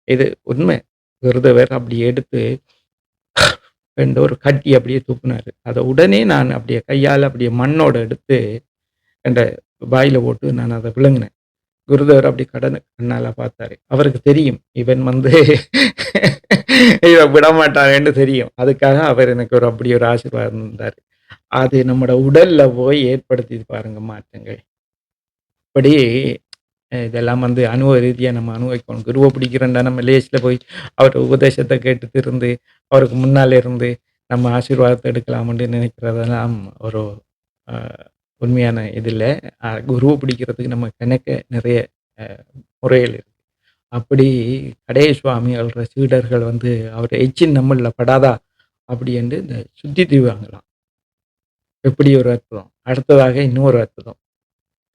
இது உண்மை. குருதேவர் அப்படி எடுத்து ஒரு கட்டி அப்படியே துப்புனாரு. அத உடனே நான் அப்படியே கையால அப்படியே மண்ணோட எடுத்து என்ற வாயில போட்டு நான் அத விழுங்கினேன். குருதேவர் அப்படி கண்ணால பார்த்தாரு. அவருக்கு தெரியும். இவன் வந்து இவன் விடமாட்டான்னு தெரியும். அதுக்காக அவர் எனக்கு அப்படி ஒரு ஆசீர்வாதம் தந்தாரு. அது நம்மோட உடல்ல போய் ஏற்படுத்திது பாருங்க மாற்றங்கள். அப்படி இதெல்லாம் வந்து அனுபவ ரீதியா நம்ம அனுபவிக்கணும். குருவ பிடிக்கிறோம்டா நம்ம லேஸ்ல போய் அவர் உபதேசத்த கேட்டுட்டு இருந்து, அவருக்கு முன்னால இருந்து நம்ம ஆசீர்வாதத்த எடுக்கலாம்ன்னு நினைக்கிறதெல்லாம் ஒரு அ உண்மையான இது இல்ல. குருவ பிடிக்கிறதுக்கு நம்ம கணக்க நிறைய அ முறைகள் இருக்கு. அப்படி கடைய சுவாமிகளோட சீடர்கள் வந்து அவர் எச்சில் நம்மள்ல படாதா அப்படி என்று இந்த சுத்தி திரிவாங்களாம். எப்படி ஒரு அற்புதம். அடுத்ததாக இன்னொரு அற்புதம்.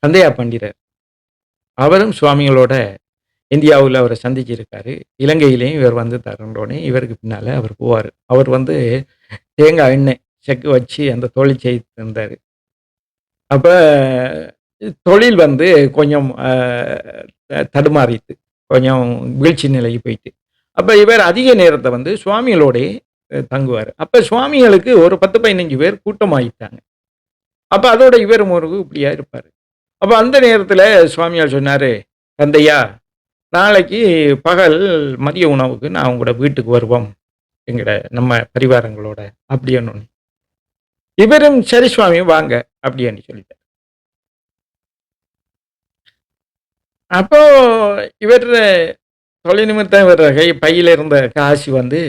சந்தையா பண்டிதர். அவரும் சுவாமிகளோட இந்தியாவுல அவர சந்திச்சிருக்காரு. இலங்கையிலயும் இவர் வந்து தரண்டோனே, இவருக்கு பின்னால அவர் போவாரு. அவர் வந்து தேங்காய் எண்ணெய் செக்கு வச்சு அந்த தொழில் செய்துட்டு இருந்தாரு. அப்ப தொழில் வந்து கொஞ்சம் தடுமாறித்து. கொஞ்சம் வீழ்ச்சி நிலைக்கு போயிட்டு. அப்ப இவர் அதிக நேரத்த வந்து சுவாமிகளோடயே தங்குவாரு. அப்ப சுவாமிகளுக்கு ஒரு 10, 15 பேர் கூட்டமாயிட்டாங்க. அப்ப அதோட இவரும் ஒரு இப்படியா இருப்பாரு. அப்ப அந்த நேரத்துல சுவாமியார் சொன்னாரு, "தந்தையா, நாளைக்கு பகல் மதிய உணவுக்கு நான் உங்களோட வீட்டுக்கு வருவோம். நம்ம பரிவாரங்களோட" அப்படின்னோனே. இவரும் "சரி சுவாமி வாங்க" அப்படின்னு சொல்லிட்டாரு. அப்போ இவர் தொழில் நிமித்தம் இவர் பையில இருந்த காசு வந்து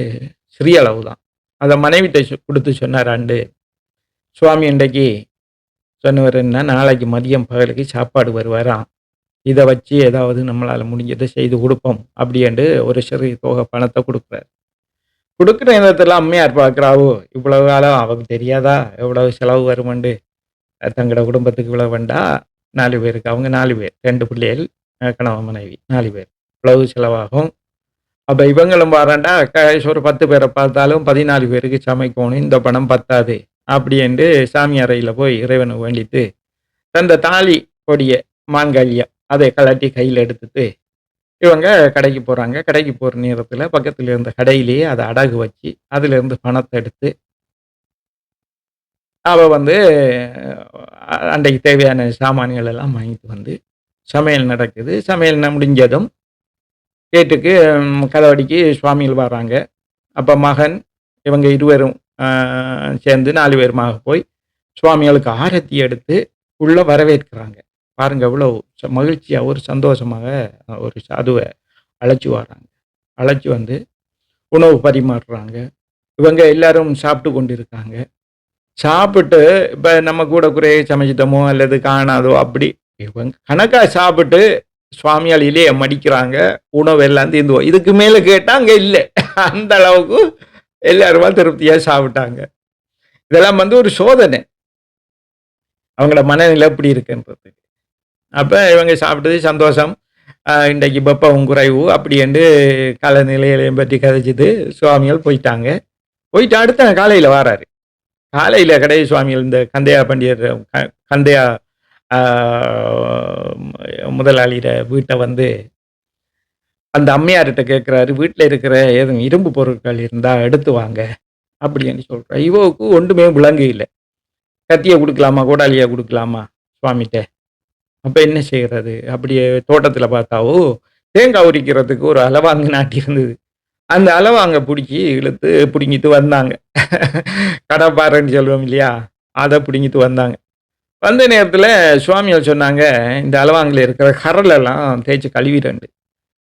சிறிய அளவு தான். அத மனைவிட்ட குடுத்து சொன்னாராண்டு, "சுவாமி இன்றைக்கு சொன்னவரு என்ன, நாளைக்கு மதியம் பகலுக்கு சாப்பாடு வருவாராம். இத வச்சு ஏதாவது நம்மளால முடிஞ்சத செய்து குடுப்போம்" அப்படின்ட்டு ஒரு சிறிய தொகை பணத்த குடுக்குறாரு. குடுக்குற நேரத்துல அம்மையார் பார்க்குறாவோ, இவ்வளவு காலம் அவக்கு தெரியாதா? எவ்வளவு செலவு வருமெண்டு. தங்களோட குடும்பத்துக்கு இவ்வளவு வேண்டா 4 பேருக்கு. அவங்க 4 பேர். 2 பிள்ளைகள், கணவன், மனைவி 4 பேர். இவ்வளவு செலவாகும். அப்ப இவங்களும் பாராண்டா, ஒரு 10 பேர பார்த்தாலும் 14 பேருக்கு சமைக்கணும். இந்த பணம் பத்தாது. அப்படின்ட்டு சாமி அறையில போய் இறைவன வேண்டிட்டு, தந்த தாலி கொடிய மாங்கல்யம் அதை கழட்டி கையில எடுத்துட்டு, இவங்க கடைக்கு போறாங்க. கடைக்கு போற நேரத்துல பக்கத்துல இருந்த கடையிலேயே அத அடகு வச்சு, அதிலிருந்து பணத்த எடுத்து, அவ வந்து அன்றைக்கு தேவையான சாமான்கள் எல்லாம் வாங்கிட்டு வந்து, சமையல் நடக்குது. சமையல் முடிஞ்சதும் கேட்டுக்கு கதவடிக்கு சுவாமிகள் வர்றாங்க. அப்ப மகன் இவங்க இருவரும் அ சேர்ந்து 4 பேருமாக போய் சுவாமிகளுக்கு ஆரத்தி எடுத்து உள்ள வரவேற்கிறாங்க. பாருங்க எவ்வளவு மகிழ்ச்சியா, ஒரு சந்தோஷமாக ஒரு சாதுவ அழைச்சு வர்றாங்க. அழைச்சு வந்து உணவு பரிமாறுறாங்க. இவங்க எல்லாரும் சாப்பிட்டு கொண்டிருக்காங்க. சாப்பிட்டு இப்ப நம்ம கூட குறைய சமைச்சிட்டோமோ அல்லது காணாதோ அப்படி இவங்க கணக்கா சாப்பிட்டு சுவாமியால் இலைய மடிக்கிறாங்க. உணவு எல்லாம் தீர்ந்து இதுக்கு மேல கேட்டா அங்க இல்ல. அந்த அளவுக்கு எல்லாருமா திருப்தியா சாப்பிட்டாங்க. இதெல்லாம் வந்து ஒரு சோதனை. அவங்களோட மனநிலை எப்படி இருக்குன்றது. அப்ப இவங்க சாப்பிட்டது சந்தோஷம். இன்றைக்கு வெப்பம் குறைவு அப்படி என்று காலநிலைகளையும் பற்றி கதைச்சுட்டு சுவாமிகள் போயிட்டாங்க. போயிட்டு அடுத்த காலையில வாராரு. காலையில கடை சுவாமிகள் இந்த கந்தையா பண்டிதர் கந்தையா ஆ முதலாளியிட வீட்ட வந்து அந்த அம்மையார்ட்ட கேட்கிறாரு, "வீட்ல இருக்கிற ஏதும் இரும்பு பொருட்கள் இருந்தா எடுத்து வாங்க" அப்படின்னு சொல்றாரு. இவருக்கு ஒண்ணுமே விளங்கையில. கத்திய குடுக்கலாமா? கோடாலிய குடுக்கலாமா? சுவாமிட்ட. அப்ப என்ன செய்றது? அப்படியே தோட்டத்தில பார்த்தாவோ, தேங்காய் உரிக்கிறதுக்கு ஒரு அளவாங்கு நாட்டி இருந்தது. அந்த அளவாங்க புடிச்சு இழுத்து புடுங்கிட்டு வந்தாங்க. கடப்பாரைன்னு சொல்லுவோம் இல்லையா? அத புடுங்கிட்டு வந்தாங்க. வந்த நேரத்தில சுவாமிகள் சொன்னாங்க, "இந்த அளவாங்கில இருக்கிற கரலெல்லாம் தேய்ச்சு கழுவிடண்டு."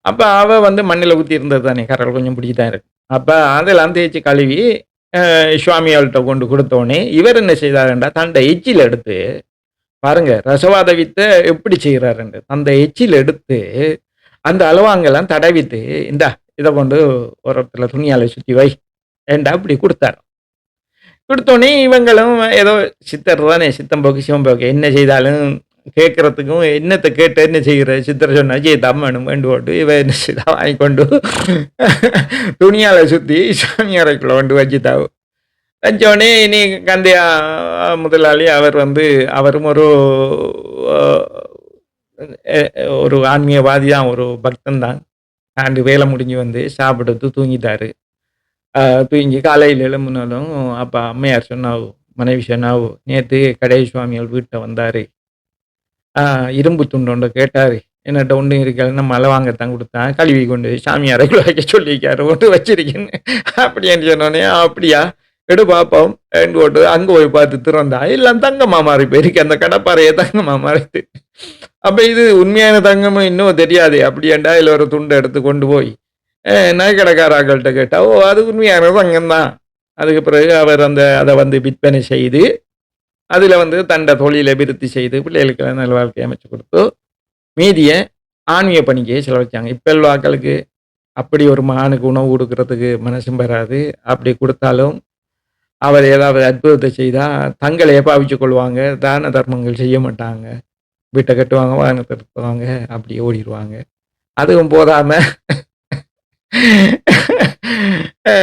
அப்ப அவ வந்து மண்ணுல ஊத்தி இருந்தது தானே, கரல் கொஞ்சம் பிடிச்சு தான் இருக்கும். அப்ப அதெல்லாம் தேய்ச்சு கழுவி, சுவாமிகள்ட்ட கொண்டு குடுத்தோனே, இவர் என்ன செய்தாருண்டா, தன்ட எச்சில எடுத்து பாருங்க ரசவாத வித்த எப்படி செய்றாருன்னு. அந்த எச்சில எடுத்து, அந்த அளவாங்கெல்லாம் தடவிட்டு, "இந்தா இத கொண்டு ஓரத்துல துணியால சுத்தி வை" ஏன்டா இப்படி குடுத்தாரு. குடுத்தோனே இவங்களும் ஏதோ சித்தர் தானே, சித்தம் போக்கு சிவம் போக்கு. என்ன செய்தாலும் கேட்கறதுக்கும் என்னத்த கேட்டு என்ன செய்ற? சித்தர் சொன்னா செய்தான் வேணும் வேண்டு போட்டு இவ என்ன செய்தா வாங்கிக்கொண்டு துணியால சுத்தி சாமி அறைக்குள்ள கொண்டு வச்சுட்டாவு. வச்சோனே இனி கந்தையா முதலாளி அவர் வந்து அவரும் ஒரு அ எ ஒரு ஆன்மீகவாதி தான், ஒரு பக்தன் தான். ஆண்டு வேலை முடிஞ்சு வந்து சாப்பிட்டு தூங்கிட்டாரு. அ தூங்கி காலையில எழும்புனதும் அப்ப அம்மையார் சொன்னாவு, மனைவி சொன்னாவு, "நேத்து கடைய சுவாமிகள் வீட்ல வந்தாரு. ஆ இரும்பு துண்டு ஒண்ண கேட்டாரு. என்னட்ட ஒண்ணும் இருக்காது. நம்ம அள வாங்கத்தான் குடுத்தான். கழுவி கொண்டு போய் சாமி அறைக்குள்ள வைக்க சொல்லியிருக்காரு. ஒண்ணு வச்சிருக்கேன்னு." அப்படின்னு சொன்னோனே, "அப்படியா? எடு பாப்போம்." என்று போட்டு அங்க போய் பார்த்து திறந்தா, எல்லாம் தங்கமா மாறி போயிருக்கு. அந்த கடப்பாரையே தங்கமா மாறிட்டு. அப்ப இது உண்மையான தங்கமோ என்னவோ தெரியாதே. அப்படியாண்டா இதுல ஒரு துண்ட எடுத்து கொண்டு போய் நகைக்கடைக்காரர்கள்ட்ட கேட்டா, "ஓ! அது உண்மையான தங்கம் தான்." அதுக்கு பிறகு அவர் அத வந்து விற்பனை செய்து, அதில வந்து தன்ட தொழிலை விருத்தி செய்து, பிள்ளைகளுக்கெல்லாம் நல்வாழ்க்கை அமைச்சு குடுத்து, மீதிய ஆன்மீக பணிக்கே செலவழிச்சாங்க. இப்ப உள்ள ஆட்களுக்கு அப்படி ஒரு மகானுக்கு உணவு குடுக்குறதுக்கு மனசும் வராது. அப்படி குடுத்தாலும், அவர் ஏதாவது அற்புதத்தை செய்தா, தங்களையே பாவிச்சுக் கொள்வாங்க. தான தர்மங்கள் செய்ய மாட்டாங்க. வீட்ட கட்டுவாங்க, வாகனத்த எடுத்துவாங்க, அப்படியே ஓடிருவாங்க. அதுவும் போதாம அ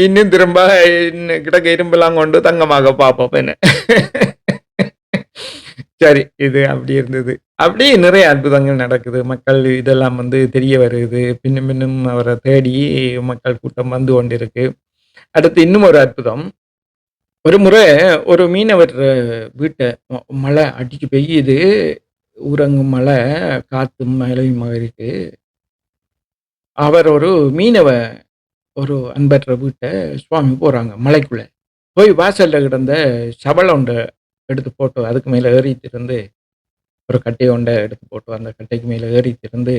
இன்னும் திரும்ப இன்னும் கிடக்க இரும்பெல்லாம் கொண்டு தங்கமாக பார்ப்போம் என்ன. சரி, இது அப்படி இருந்தது. அப்படியே நிறைய அற்புதங்கள் நடக்குது. மக்கள் இதெல்லாம் வந்து தெரிய வருது. பின்னும் பின்னும் அவர தேடி மக்கள் கூட்டம் வந்து கொண்டிருக்கு. அடுத்து இன்னும் ஒரு அற்புதம். ஒரு முறை ஒரு மீனவர் வீட்ட மழை அடிச்சு பெய்யுது. ஊரங்கும் மழை, காத்தும் மழையுமா இருக்கு. அவர் ஒரு மீனவ ஒரு அன்பற்ற வீட்ட சுவாமி போறாங்க மலைக்குள்ள. போய் வாசல்ல கிடந்த சபல ஒண்ட எடுத்து போட்டு, அதுக்கு மேல ஏறிட்டு இருந்து, ஒரு கட்டைய ஒண்ட எடுத்து போட்டு, அந்த கட்டைக்கு மேல ஏறிட்டு இருந்து,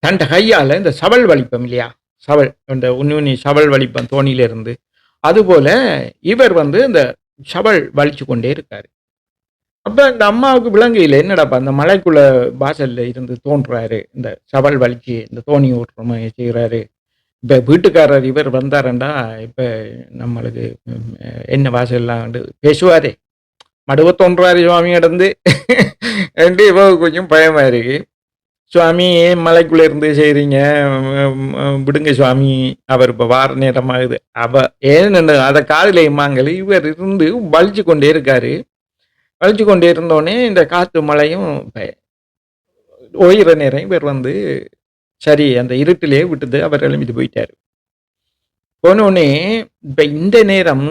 தன்ட கையால இந்த சவல் வலிப்போம் இல்லையா? சவல் அந்த உண்ணி உண்ணி சவல் வலிப்போம் தோணியில இருந்து. அதுபோல இவர் வந்து இந்த சவல் வலிச்சு கொண்டே இருக்காரு. அப்ப இந்த அம்மாவுக்கு விளங்கையில என்னடாப்பா அந்த மலைக்குள்ள வாசல்ல இருந்து தோன்றாரு. இந்த சவல் வலிச்சு இந்த தோணி ஓட்டுற மாரி செய்றாரு. இப்ப வீட்டுக்காரர் இவர் வந்தாருண்டா, இப்ப நம்மளுக்கு ம் என்ன வாசல்லாம் வந்து பேசுவாரே. மடுவ தோன்றாரு சுவாமி கடந்து என்று இவருக்கு கொஞ்சம் பயமா இருக்கு. "சுவாமி ஏன் மலைக்குள்ள இருந்து செய்றீங்க? விடுங்க சுவாமி. அவர் இப்ப வார நேரமாகுது." அவ ஏன்னு அத காதுல இம்மாங்கல இவர் இருந்து வலிச்சு கொண்டே இருக்காரு. வலிச்சு கொண்டே இருந்தோனே இந்த காத்து மழையும் ஓயிற நேரம் இவர் வந்து சரி அந்த இருட்டிலே விட்டுட்டு அவர் எழும்பிட்டு போயிட்டாரு. போனோனே, இப்ப இந்த நேரம்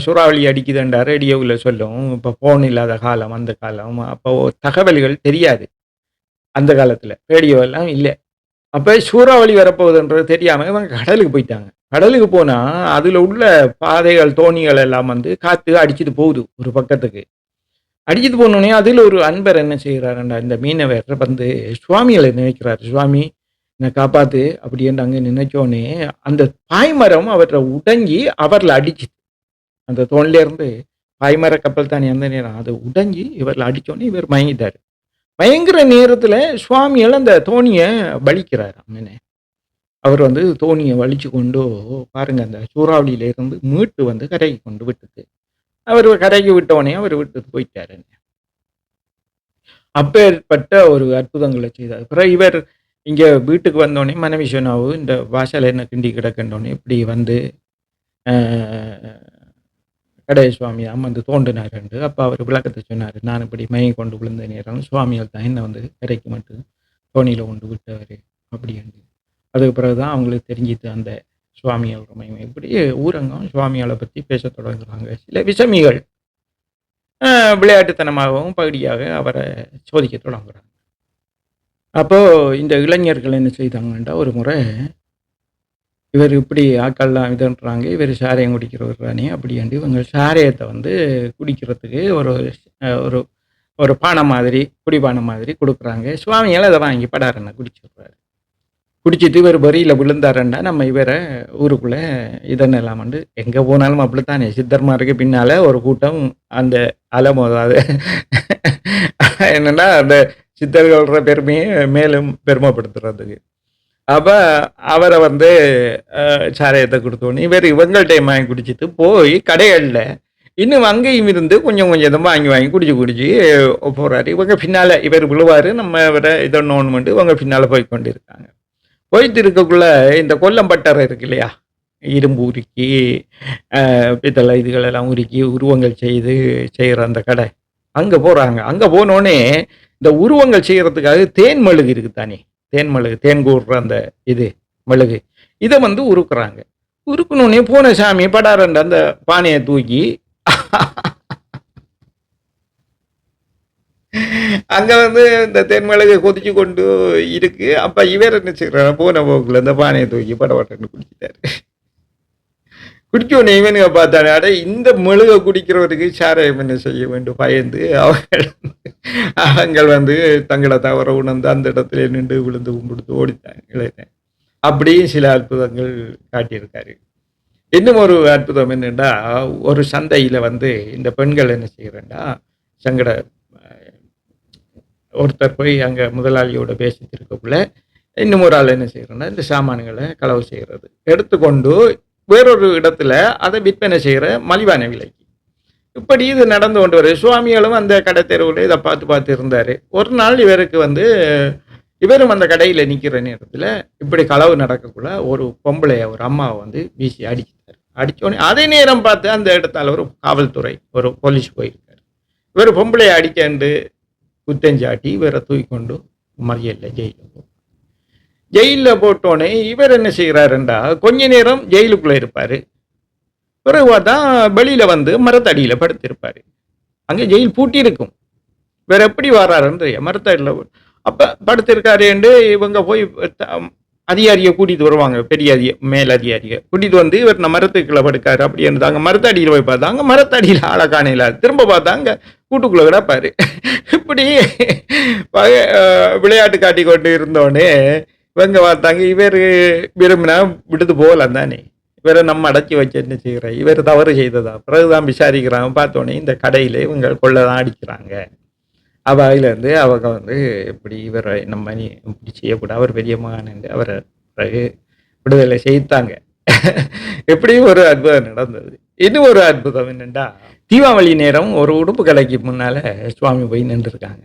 சூறாவளி அடிக்குதுன்டா ரேடியோவுல சொல்லும். இப்ப ஃபோன் இல்லாத காலம், அந்த காலம். அப்போ தகவல்கள் தெரியாது. அந்த காலத்துல. ரேடியோ எல்லாம் இல்ல. அப்ப சூறாவளி வரப்போகுதுன்றது தெரியாம இவங்க கடலுக்கு போயிட்டாங்க. கடலுக்கு போனா, அதுல உள்ள பாதைகள், தோணிகள் எல்லாம் வந்து காத்து அடிச்சுட்டு போகுது ஒரு பக்கத்துக்கு. அடிச்சுட்டு போனோனே, அதில ஒரு அன்பர் என்ன செய்றாருன்னா, இந்த மீனவர் வந்து சுவாமிகள நினைக்கிறாரு. "சுவாமி என்ன காப்பாத்து" அப்படின்னு அங்க நினைச்சோனே, அந்த பாய்மரம் அவர உடைஞ்சு அவர்ல அடிச்சுது. அந்த தோணிலேருந்து பாய்மர கப்பல் தானே அந்த நேரம். அது உடைஞ்சு இவர்ல அடிச்சோனே இவர் மயங்கிட்டாரு. மயங்குற நேரத்தில சுவாமிகள் அந்த தோணிய வலிக்கிறாரு அங்கனே. அவர் வந்து தோணிய வலிச்சு கொண்டு பாருங்க அந்த சூறாவளியில இருந்து மீட்டு வந்து கரைக்கு கொண்டு விட்டுது. அவரு கரைக்கு விட்டோனே அவரு விட்டுட்டு போயிட்டாரு. அப்பேற்பட்ட ஒரு அற்புதங்கள செய்தார். பிறகு இவர் இங்க வீட்டுக்கு வந்தோனே மனைவி சொன்னாவு, "இந்த வாசல்ல என்ன கிண்டி கிடக்குன்னோனே, இப்படி வந்து அ கடைய சுவாமி வந்து தோண்டினாருண்டு." அப்ப அவரு விளக்கத்த சொன்னாரு. "நான் இப்படி மயங்கி கொண்டு விழுந்த நேரம் சுவாமிகள் தான் என்ன வந்து கரைக்கு மட்டும் தோணியில கொண்டு விட்டவரு." அப்படின்னு. அதுக்கு பிறகு தான் அவங்களுக்கு தெரிஞ்சுது அந்த சுவாமியோட மகிமை. இப்படி ஊரங்கம் சுவாமிகள பத்தி பேசத் தொடங்குறாங்க. சில விசமிகள் அ விளையாட்டுத்தனமாகவும் பகுதியாக அவர சோதிக்கத் தொடங்குறாங்க. அப்போ இந்த இளைஞர்கள் என்ன செய்தாங்கன்னா, ஒரு முறை இவர் இப்படி ஆட்கள்லாம் இதுன்றாங்க, இவர் சாராயம் குடிக்கிறவர் தானே அப்படின்ட்டு இவங்க சாராயத்த வந்து குடிக்கிறதுக்கு ஒரு ஒரு ஒரு பானம் மாதிரி, குடிபானம் மாதிரி குடுக்குறாங்க. சுவாமிகள் அத வாங்கி படாருன்னு குடிச்சிடுறாரு. குடிச்சிட்டு இவர் வரியில விழுந்தாருன்னா, நம்ம இவர ஊருக்குள்ள இதன்னெல்லாம் வந்து எங்க போனாலும் அப்படித்தானே சித்தர்மாருக்கு பின்னால ஒரு கூட்டம் அந்த அலமோதாது என்னன்னா, அந்த சித்தர்களோட பெருமைய மேலும் பெருமைப்படுத்துறதுக்கு. அப்ப அவர வந்து சாராயத்த குடுத்தோனே, இவரு இவங்கள்ட்டயும் வாங்கி குடிச்சிட்டு போய் கடைகள்ல இன்னும் அங்கேயும் இருந்து கொஞ்சம் கொஞ்சமா வாங்கி வாங்கி குடிச்சு குடிச்சு போறாரு. இவங்க பின்னால இவர் விழுவாரு. நம்ம இவர இத நோண்டுமென்ட்டு இவங்க பின்னால போய் கொண்டிருக்காங்க. போயிட்டு இருக்கக்குள்ள இந்த கொல்லம்பட்டறை இருக்கு இல்லையா? இரும்பு உருக்கி, பித்தள இதுகளெல்லாம் உருக்கி உருவங்கள் செய்து செய்ற அந்த கடை. அங்க போறாங்க. அங்க போனோனே, இந்த உருவங்கள் செய்யறதுக்காக தேன் மெழுகு இருக்கு தானே! தேன் மெழுகு, தேன் கூர்ற அந்த இது மெழுகு. இத வந்து உருக்குறாங்க. உருக்குனோனே போன சாமி படாரண்டு அந்த பானைய தூக்கி அங்க வந்து இந்த தேன் மெழுகு கொதிச்சு கொண்டு இருக்கு. அப்ப இவர் என்ன செய்றாரு, போன போக்குல இந்த பானைய தூக்கி படபடன்னு குடிச்சுட்டாரு. குடிச்சோனே இவனுங்க பார்த்தானே, அட இந்த மெழுக குடிக்கிறவருக்கு சாராயம் என்ன செய்ய வேண்டும்? பயந்து அவங்கள் வந்து தங்கள தவற உணர்ந்து அந்த இடத்திலே நின்று விழுந்து கும்பிட்டு ஓடிட்டாங்க. அப்படியும் சில அற்புதங்கள் காட்டியிருக்காரு. இன்னும் ஒரு அற்புதம் என்னன்னா, ஒரு சந்தையில வந்து இந்த பெண்கள் என்ன செய்யறேன்டா, சங்கட ஒருத்தர் போய் அங்க முதலாளியோட பேசிட்டு இருக்கக்குள்ள, இன்னும் ஒரு ஆள் என்ன செய்யறேன்னா, இந்த சாமான்கள களவு செய்றது. எடுத்துக்கொண்டு வேறொரு இடத்துல அத விற்பனை செய்ற மலிவான விலைக்கு. இப்படி இது நடந்து கொண்டு வருது. சுவாமிகளும் அந்த கடை தெருவுல இத பார்த்து பார்த்து இருந்தாரு. ஒரு நாள் இவருக்கு வந்து இவரும் அந்த கடையில நிக்கிற நேரத்துல, இப்படி களவு நடக்கக்குள்ள ஒரு பொம்பளைய ஒரு அம்மாவ வந்து வீசி அடிச்சுட்டாரு. அடிச்சோனே அதே நேரம் பார்த்து அந்த இடத்தால ஒரு காவல்துறை, ஒரு போலீஸ் போயிருக்காரு. இவரு பொம்பளைய அடிக்கண்டு குத்தஞ்சாட்டி இவர தூக்கிக்கொண்டு மறியல்ல ஜெயில்ல ஜெயில்ல போட்டோனே இவர் என்ன செய்யறாருண்டா, கொஞ்ச நேரம் ஜெயிலுக்குள்ள இருப்பாரு. பிறகு பார்த்தா வெளியில வந்து மரத்தடியில படுத்திருப்பாரு. அங்க ஜெயில் பூட்டி இருக்கும். வேற எப்படி வர்றாருன்னு தெரியும். மரத்தடியில அப்ப படுத்திருக்காருன்ட்டு இவங்க போய் அதிகாரிய கூட்டிட்டு வருவாங்க. பெரிய மேல் அதிகாரிய கூட்டிட்டு வந்து இவர் மரத்துக்குள்ள படுக்காரு அப்படின்னுதாங்க. மரத்தடியில போய் பார்த்தாங்க. மரத்தடியில ஆள காணையில திரும்ப பார்த்தாங்க கூட்டுக்குள்ள கிடப்பாரு. இப்படி விளையாட்டு காட்டி கொண்டு இருந்தோடனே இவங்க பார்த்தாங்க இவர் விரும்பினா விடுத்து போகலாம் தானே, இவரை நம்ம அடக்கி வச்சு என்ன செய்யற, இவர் தவறு செய்ததா. பிறகுதான் விசாரிக்கிறாங்க. பார்த்தோன்னே இந்த கடையில இவங்க கொள்ளதான் அடிக்கிறாங்க. அவையில இருந்து அவங்க வந்து இப்படி இவரை நம்ம இப்படி செய்யக்கூடாது, அவர் பெரிய மகான் அவரை பிறகு விடுதலை செய்தாங்க. எப்படியும் ஒரு அற்புதம் நடந்தது. இன்னும் ஒரு அற்புதம் என்னண்டா, தீபாவளி நேரம் ஒரு உடுப்பு கடைக்கு முன்னால சுவாமி போய் நின்றுருக்காங்க.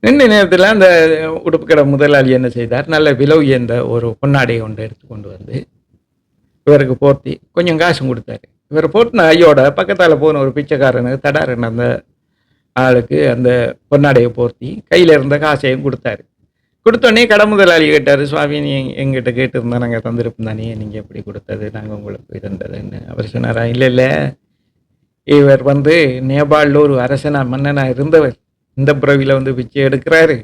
நின்ற நேரத்துல அந்த உடுப்பு கடை முதலாளி என்ன செய்தார், நல்ல விலை உயர்ந்த ஒரு பொன்னாடையை ஒன்று எடுத்துக்கொண்டு வந்து இவருக்கு போர்த்தி கொஞ்சம் காசும் கொடுத்தாரு. இவர் போட்டின ஐயோட பக்கத்தால போன ஒரு பிச்சைக்காரனுக்கு தடாருன்னு அந்த ஆளுக்கு அந்த பொன்னாடையை போர்த்தி கையில இருந்த காசையும் கொடுத்தாரு. கொடுத்தோடனே கடை முதலாளி கேட்டாரு, சுவாமி நீ எங்கிட்ட கேட்டிருந்தா நாங்கள் தந்திருப்போம் தானே, நீங்க எப்படி கொடுத்தது, நாங்கள் உங்களுக்கு இருந்ததுன்னு. அவர் சொன்னாரா, இல்லை இல்லை, இவர் வந்து நேபாளில் ஒரு அரசனா மன்னனா இருந்தவர், இந்த பிறவில வந்து பிச்சை எடுக்கிறாரு,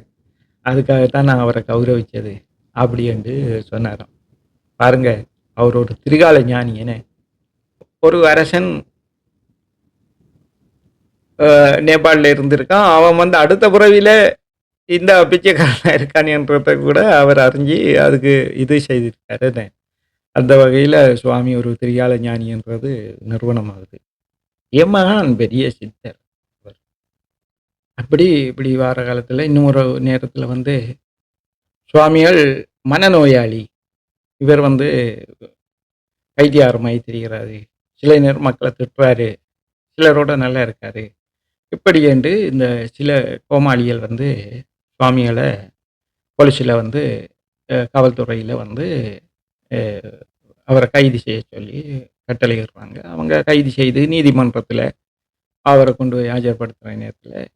அதுக்காகத்தான் நான் அவரை கௌரவிச்சது அப்படி என்று சொன்னாராம். பாருங்க, அவர் ஒரு திரிகால ஞானி. என்ன ஒரு அரசன் நேபாளில் இருந்திருக்கான், அவன் வந்து அடுத்த பிறவில இந்த பிச்சைக்காரனா இருக்கான்ன்றத கூட அவர் அறிஞ்சு அதுக்கு இது செய்திருக்காரு. அந்த வகையில சுவாமி ஒரு திரிகால ஞானின்றது நிறுவனமாகுது. எமகான் பெரிய சித்தர். அப்படி இப்படி வார காலத்துல இன்னும் ஒரு நேரத்துல வந்து சுவாமிகள் மனநோயாளி. இவர் வந்து வைத்தியாரமாய் தெரிகிறாரு. சில நேரம் மக்களை திட்டுறாரு, சிலரோட நல்லா இருக்காரு. இப்படி என்று இந்த சில கோமாளிகள் வந்து சுவாமிகளை போலீஸில் வந்து காவல்துறையில் வந்து அவரை கைது செய்ய சொல்லி கட்டளையிடுறாங்க. அவங்க கைது செய்து நீதிமன்றத்தில் அவரை கொண்டு போய் ஆஜர்படுத்துகிற நேரத்தில்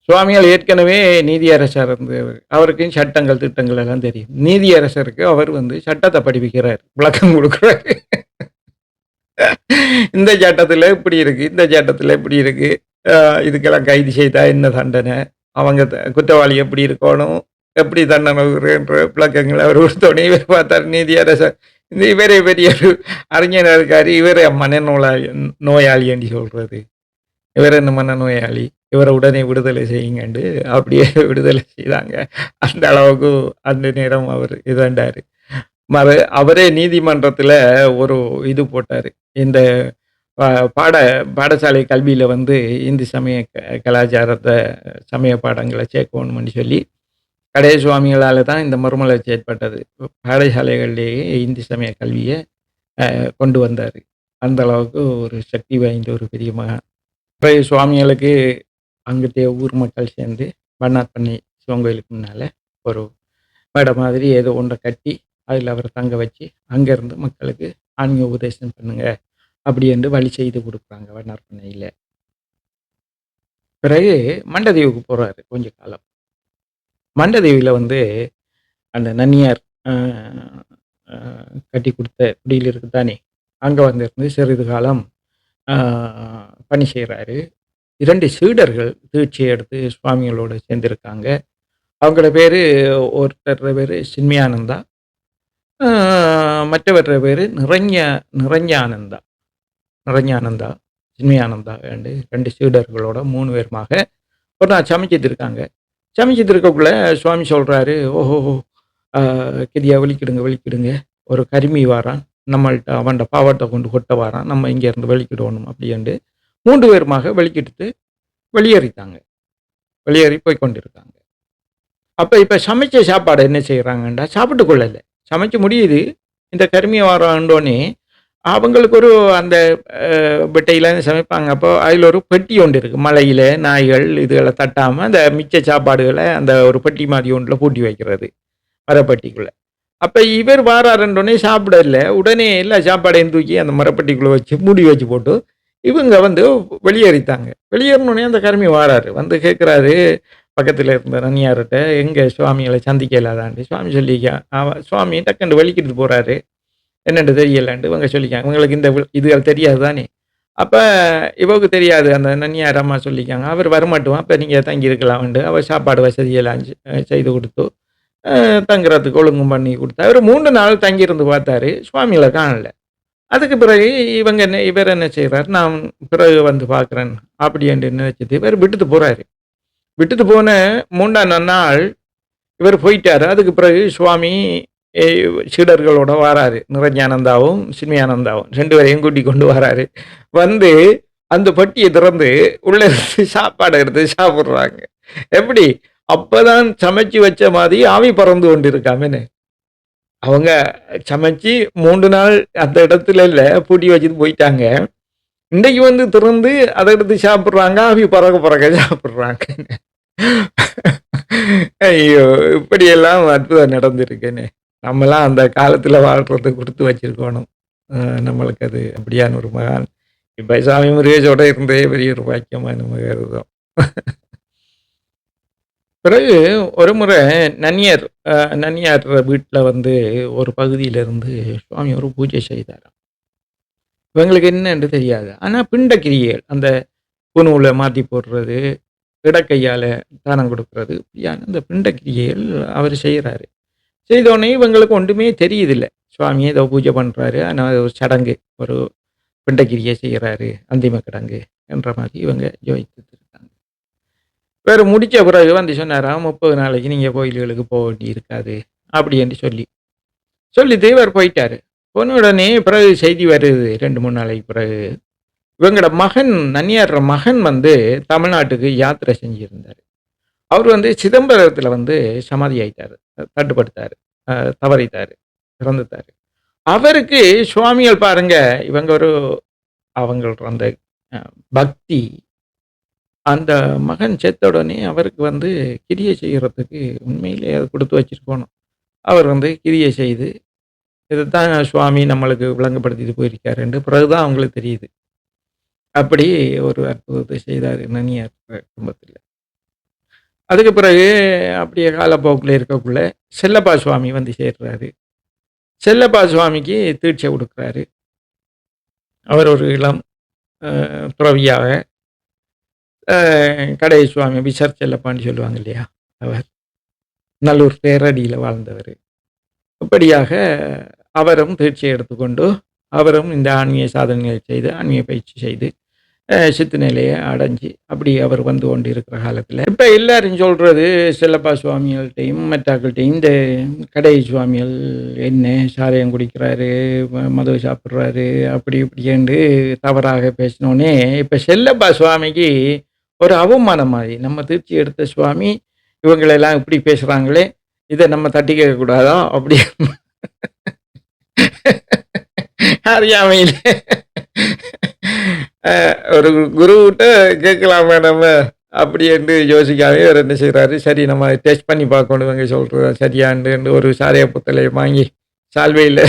சுவாமிகள் ஏற்கனவே நீதியரசர் இருந்தவர். அவருக்கும் சட்டங்கள் திட்டங்கள் எல்லாம் தெரியும். நீதியரசருக்கு அவர் வந்து சட்டத்தை படிப்பிக்கிறார், விளக்கம் கொடுக்குறாரு. இந்த சட்டத்தில் இப்படி இருக்கு, இந்த சட்டத்தில் இப்படி இருக்கு, இதுக்கெல்லாம் கைது செய்தா என்ன தண்டனை, அவங்க குற்றவாளி எப்படி இருக்கணும், எப்படி தண்டனை என்ற விளக்கங்கள அவர் கொடுத்தோனே இவர் பார்த்தார் நீதியரசர். இவரே பெரிய ஒரு அறிஞரா இருக்காரு. இவரே நோயாளி என்று சொல்றது. இவர் என்ன மனநோயாளி. இவர உடனே விடுதலை செய்யுங்கண்டு அப்படியே விடுதலை செய்தாங்க. அந்த அளவுக்கு அந்த நேரம் அவர் இதாண்டாரு. அவரே நீதிமன்றத்தில ஒரு இது போட்டாரு. இந்த ப பாட பாடசாலை கல்வியில வந்து இந்து சமய கலாச்சாரத்த சமய பாடங்கள சேர்க்கணும்னு சொல்லி, கடைய சுவாமிகளால தான் இந்த மறுமலர்ச்சி ஏற்பட்டது. பாடசாலைகள்லேயே இந்து சமய கல்விய கொண்டு வந்தாரு. அந்த அளவுக்கு ஒரு சக்தி வாய்ந்த ஒரு பெரிய மகான். பிறகு சுவாமிகளுக்கு அங்கிட்டே ஊர் மக்கள் சேர்ந்து பண்ணாரி சிவன் கோயிலுக்கு முன்னால ஒரு மேடை மாதிரி ஏதோ ஒன்றை கட்டி அதில் அவரை தங்க வச்சு அங்கேருந்து மக்களுக்கு ஆன்மீக உபதேசம் பண்ணுங்க அப்படி என்று வழி செய்து கொடுக்குறாங்க வண்ணார்பண்ணையில். பிறகு மண்டதீவுக்கு போகிறாரு கொஞ்ச காலம். மண்டதீவில் வந்து அந்த நன்னியார் கட்டி கொடுத்த குடியில் இருக்குதானே அங்கே வந்து சிறிது காலம் பணி செய்கிறாரு. 2 சீடர்கள் தீட்சை எடுத்து சுவாமிகளோட சேர்ந்திருக்காங்க. அவங்களோட பேரு ஒருத்தர் பேரு சின்மயானந்தா, மற்றவர் பேரு நிரஞ்ஞானந்தா. சின்மயானந்தா 2 சீடர்களோட 3 பேருமாக ஒரு நாள் சமைச்சிட்டு இருக்காங்க. சமைச்சிட்டு இருக்கக்குள்ள சுவாமி சொல்றாரு, ஓஹோ கிரியா வெளிக்கிடுங்க, ஒரு கருமி வாரான், நம்மள்ட்ட அவன்ட பாவத்தை கொண்டு கொட்ட வாரான், நம்ம இங்க இருந்து வெளிக்கிடணும் அப்படின்ட்டு 3 பேருமாக வெளிக்கிட்டு வெளியேறி போய் கொண்டிருக்காங்க. அப்ப இப்ப சமைச்ச சாப்பாடு என்ன செய்யறாங்கண்டா சாப்பிட்டு கொள்ளல. சமைச்சு முடியுது. இந்த கருமிய வாரம்னோடனே அவங்களுக்கு ஒரு அந்த பெட்டையில சமைப்பாங்க. அப்போ அதில் ஒரு பெட்டி ஒன்று இருக்கு. மலையில நாய்கள் இதுகளை தட்டாம அந்த மிச்ச சாப்பாடுகளை அந்த ஒரு பெட்டி மாதிரி ஒன்றில் பூட்டி வைக்கிறது மரப்பட்டிக்குள்ள. அப்ப இவர் வாராருன்னொடனே சாப்பிடல. உடனே எல்லா சாப்பாடையும் தூக்கி அந்த மரப்பட்டிக்குள்ள வச்சு மூடி வச்சு போட்டு இவங்க வந்து வெளியேறித்தாங்க. வெளியேறினோடனே அந்த கருமி வாராரு. வந்து கேட்குறாரு பக்கத்தில் இருந்த நன்னியார்கிட்ட, எங்க சுவாமிகளை சந்திக்க இல்லாதாண்டு. சுவாமி சொல்லிக்க சுவாமி டக்குண்டு வெளிக்கிட்டு போறாரு. என்னென்று தெரியலான்ட்டு இவங்க சொல்லிக்காங்க. இவங்களுக்கு இந்த இதுகள் தெரியாது தானே. அப்போ இவருக்கு தெரியாது. அந்த நன்னியார் அம்மா சொல்லிக்காங்க, அவர் வரமாட்டோம், அப்போ நீங்கள் தங்கியிருக்கலாம்ண்டு அவர் சாப்பாடு வசதியெல்லாம் செய்து கொடுத்து தங்குறதுக்கு ஒழுங்கும் பண்ணி கொடுத்தா. அவர் 3 நாள் தங்கியிருந்து பார்த்தாரு. சுவாமிகளை காணல. அதுக்கு பிறகு இவர் என்ன செய்கிறார், நான் பிறகு வந்து பார்க்குறேன் அப்படி என்று நினைச்சிட்டு இவர் விட்டுட்டு போகிறாரு. விட்டுட்டு போன 3ஆம் நாள் இவர் போயிட்டாரு. அதுக்கு பிறகு சுவாமி சீடர்களோட வாராரு. நிரஞ்ஞானந்தாவும் சின்மயானந்தாவும் 2 பேரையும் கூட்டி கொண்டு வராரு. வந்து அந்த பட்டியை திறந்து உள்ள இருந்து சாப்பாடு எடுத்து சாப்பிட்றாங்க. எப்படி அப்பதான் சமைச்சு வச்ச மாதிரி ஆவி பறந்து கொண்டு இருக்காமன்னு. அவங்க சமைச்சு 3 நாள் அந்த இடத்துல பூட்டி வச்சுட்டு போயிட்டாங்க. இன்றைக்கு வந்து திறந்து அதை எடுத்து சாப்பிட்றாங்க. ஆவி பறக்க சாப்பிட்றாங்க. ஐயோ! இப்படியெல்லாம் அற்புதம் நடந்திருக்குன்னு. நம்மலாம் அந்த காலத்துல வாழ்றத குடுத்து வச்சிருக்கணும். நம்மளுக்கு அது அப்படியான ஒரு மகான். இப்ப சாமி முருகேசோட இருந்ததே பெரிய ஒரு பாக்கியமா நம்ம கருதுறோம். பிறகு ஒரு முறை நன்னியார் வீட்ல வந்து ஒரு பகுதியில இருந்து சுவாமி ஒரு பூஜை செய்தாராம். இவங்களுக்கு என்னன்னு தெரியாது. ஆனா பிண்ட கிரியைகள், அந்த பூணூல மாத்தி போடுறது, இடக்கையால தானம் கொடுக்கறது, இப்படியான அந்த பிண்ட கிரியைகள் அவர் செய்கிறாரு. செய்தோடனே இவங்களுக்கு ஒன்றுமே தெரியுதில்ல. சுவாமி ஏதோ பூஜை பண்றாரு. ஆனால் ஒரு சடங்கு, ஒரு பிண்டக்கிரியை செய்கிறாரு, அந்திம கிடங்கு என்ற மாதிரி இவங்க யோசித்துட்டு இருக்காங்க. வேறு முடிச்ச பிறகு வந்து சொன்னாராம், 30 நாளைக்கு நீங்கள் கோயில்களுக்கு போக வேண்டி இருக்காது அப்படி என்று சொல்லிட்டு இவர் போயிட்டாரு. போன உடனே பிறகு செய்தி வருது 2-3 நாளைக்கு பிறகு. இவங்களோட மகன், நன்னியார் மகன் வந்து தமிழ்நாட்டுக்கு யாத்திரை செஞ்சிருந்தார். அவர் வந்து சிதம்பரத்தில் வந்து சமாதி ஆயிட்டாரு, தட்டுப்படுத்தாரு, தவறிட்டாரு, இறந்துட்டாரு. அவருக்கு சுவாமிகள் பாருங்க, இவங்க ஒரு அவங்களோட அந்த பக்தி, அந்த மகன் செத்த உடனே அவருக்கு வந்து கிரியை செய்கிறதுக்கு உண்மையிலே அதை கொடுத்து வச்சிருக்கணும். அவர் வந்து கிரியை செய்து இதைத்தான் சுவாமி நம்மளுக்கு விளங்கப்படுத்திட்டு போயிருக்காருன்னு பிறகுதான் அவங்களுக்கு தெரியுது. அப்படி ஒரு அற்புதத்தை செய்தார் நன்னியார் குடும்பத்தில். அதுக்கு பிறகு அப்படியே காலப்போக்கில் இருக்கக்குள்ள செல்லப்பா சுவாமி வந்து சேர்றாரு. செல்லப்பா சுவாமிக்கு தீட்சை கொடுக்குறாரு. அவர் ஒரு இளம் துறவியாக கடை சுவாமி விசார் செல்லப்பான்னு சொல்லுவாங்க இல்லையா? அவர் நல்லூர் தேரடியில வாழ்ந்தவர். இப்படியாக அவரும் தீட்சை எடுத்துக்கொண்டு, அவரும் இந்த ஆன்மீக சாதனைகளை செய்து, ஆன்மீக பயிற்சி செய்து, சித்து நிலையை அடைஞ்சு, அப்படி அவர் வந்து கொண்டு இருக்கிற காலத்தில, இப்ப எல்லாரும் சொல்றது செல்லப்பா சுவாமிகள்ட்டயும், மற்றாக்கள்ட்டயும் இந்த கடை சுவாமிகள் என்ன சாராயம் குடிக்கிறாரு, மது சாப்பிடுறாரு, அப்படி இப்படின்ட்டு தவறாக பேசினோனே, இப்ப செல்லப்பா சுவாமிக்கு ஒரு அவமானம் மாரி. நம்ம தீட்சை எடுத்த சுவாமி, இவங்களெல்லாம் இப்படி பேசுறாங்களே, இத நம்ம தட்டி கேட்கக்கூடாதா? அப்படி அறியாமையில ஒரு குருவிட்ட கேட்கலாமே நம்ம அப்படி என்று யோசிக்காம இவர் என்ன செய்றாரு, சரி நம்ம டெஸ்ட் பண்ணி பார்க்கணும் இவங்க சொல்றது சரியான்னு ஒரு சாராய புத்தலைய வாங்கி சால்வையில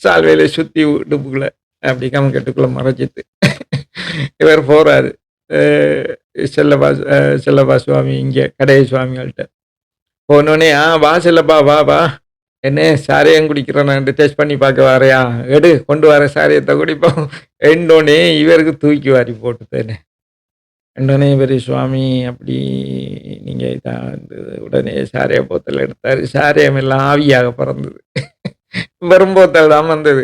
சால்வையில சுத்தி இடுப்புக்குள்ள அப்படி கமக்கட்டுக்குள்ள மறைச்சிட்டு இவர் போறாரு. அ செல்லப்பா செல்லப்பா சுவாமி இங்க கடைய சுவாமிகள்ட்ட. போனோனே, வா செல்லப்பா வா வா. என்ன சாராயம் குடிக்கிறேனான்ட்டு டெஸ்ட் பண்ணி பார்க்க வர்றியா? எடு கொண்டு வர சாராயத்த குடிப்போம். என்றோனே இவருக்கு தூக்கி வாரி போட்டுட்டேனே. என்றோனே இவரு சுவாமி அப்படி நீங்க உடனே சாராய போத்தல் எடுத்தாரு. சாராயம் எல்லாம் ஆவியாக பறந்தது. வெறும் போத்தல் தான் வந்தது.